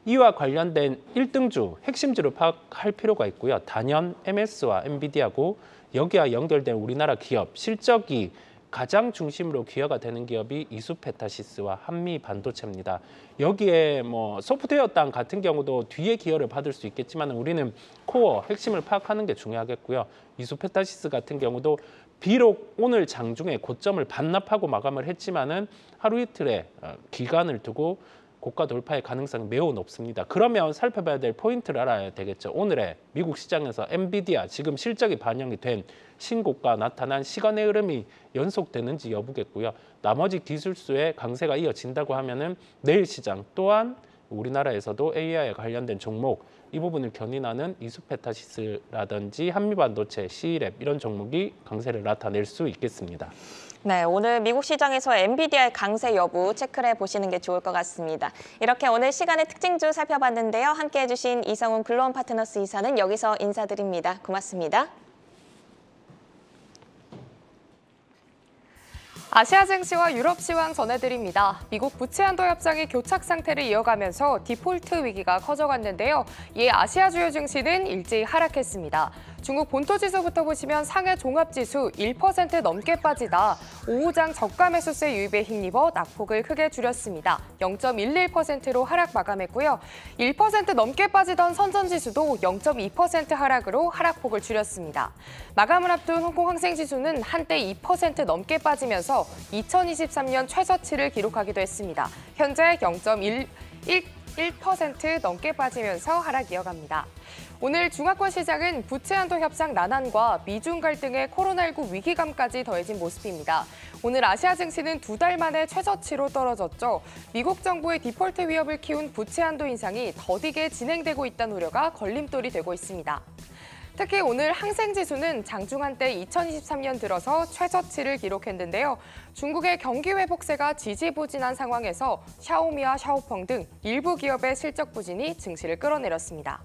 이와 관련된 1등주, 핵심주를 파악할 필요가 있고요. 단연 MS와 엔비디아고 여기와 연결된 우리나라 기업, 실적이 가장 중심으로 기여가 되는 기업이 이수페타시스와 한미반도체입니다. 여기에 뭐 소프트웨어 땅 같은 경우도 뒤에 기여를 받을 수 있겠지만 우리는 코어, 핵심을 파악하는 게 중요하겠고요. 이수페타시스 같은 경우도 비록 오늘 장중에 고점을 반납하고 마감을 했지만은 하루 이틀의 기간을 두고 고가 돌파의 가능성이 매우 높습니다. 그러면 살펴봐야 될 포인트를 알아야 되겠죠. 오늘의 미국 시장에서 엔비디아 지금 실적이 반영이 된 신고가 나타난 시간의 흐름이 연속되는지 여부겠고요. 나머지 기술수의 강세가 이어진다고 하면은 내일 시장 또한 우리나라에서도 AI에 관련된 종목 이 부분을 견인하는 이수페타시스라든지 한미반도체, C랩 이런 종목이 강세를 나타낼 수 있겠습니다. 네, 오늘 미국 시장에서 엔비디아의 강세 여부 체크를 해보시는 게 좋을 것 같습니다. 이렇게 오늘 시간의 특징주 살펴봤는데요. 함께해 주신 이성훈 글로원 파트너스 이사는 여기서 인사드립니다. 고맙습니다. 아시아 증시와 유럽 시황 전해드립니다. 미국 부채 한도 협상이 교착 상태를 이어가면서 디폴트 위기가 커져갔는데요. 이에 아시아 주요 증시는 일제히 하락했습니다. 중국 본토 지수부터 보시면 상해 종합지수 1% 넘게 빠지다 오후장 저가 매수세 유입에 힘입어 낙폭을 크게 줄였습니다. 0.11%로 하락 마감했고요. 1% 넘게 빠지던 선전지수도 0.2% 하락으로 하락폭을 줄였습니다. 마감을 앞둔 홍콩 항생지수는 한때 2% 넘게 빠지면서 2023년 최저치를 기록하기도 했습니다. 현재 0.1% 넘게 빠지면서 하락 이어갑니다. 오늘 중화권 시장은 부채 한도 협상 난항과 미중 갈등의 코로나19 위기감까지 더해진 모습입니다. 오늘 아시아 증시는 2달 만에 최저치로 떨어졌죠. 미국 정부의 디폴트 위협을 키운 부채 한도 인상이 더디게 진행되고 있다는 우려가 걸림돌이 되고 있습니다. 특히 오늘 항생지수는 장중 한때 2023년 들어서 최저치를 기록했는데요. 중국의 경기 회복세가 지지부진한 상황에서 샤오미와 샤오펑 등 일부 기업의 실적 부진이 증시를 끌어내렸습니다.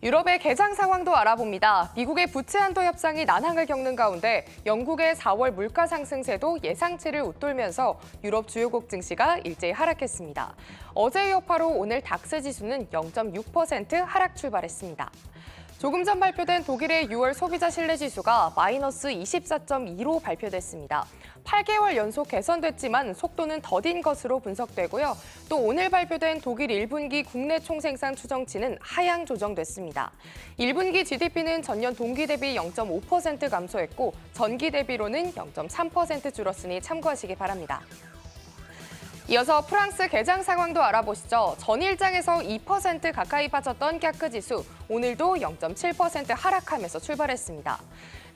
유럽의 개장 상황도 알아봅니다. 미국의 부채 한도 협상이 난항을 겪는 가운데 영국의 4월 물가 상승세도 예상치를 웃돌면서 유럽 주요국 증시가 일제히 하락했습니다. 어제의 여파로 오늘 닥스 지수는 0.6% 하락 출발했습니다. 조금 전 발표된 독일의 6월 소비자 신뢰지수가 마이너스 24.2로 발표됐습니다. 8개월 연속 개선됐지만 속도는 더딘 것으로 분석되고요. 또 오늘 발표된 독일 1분기 국내 총생산 추정치는 하향 조정됐습니다. 1분기 GDP는 전년 동기 대비 0.5% 감소했고 전기 대비로는 0.3% 줄었으니 참고하시기 바랍니다. 이어서 프랑스 개장 상황도 알아보시죠. 전일장에서 2% 가까이 빠졌던 캬크 지수, 오늘도 0.7% 하락하면서 출발했습니다.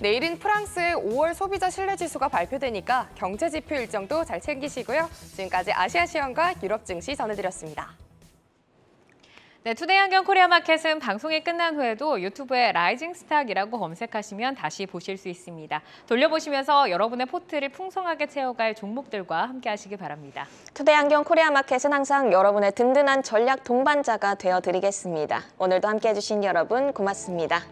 내일은 프랑스의 5월 소비자 신뢰지수가 발표되니까 경제 지표 일정도 잘 챙기시고요. 지금까지 아시아 시황과 유럽 증시 전해드렸습니다. 네, 투데이 안경 코리아 마켓은 방송이 끝난 후에도 유튜브에 라이징 스탁이라고 검색하시면 다시 보실 수 있습니다. 돌려보시면서 여러분의 포트를 풍성하게 채워갈 종목들과 함께 하시기 바랍니다. 투데이 안경 코리아 마켓은 항상 여러분의 든든한 전략 동반자가 되어드리겠습니다. 오늘도 함께해 주신 여러분 고맙습니다.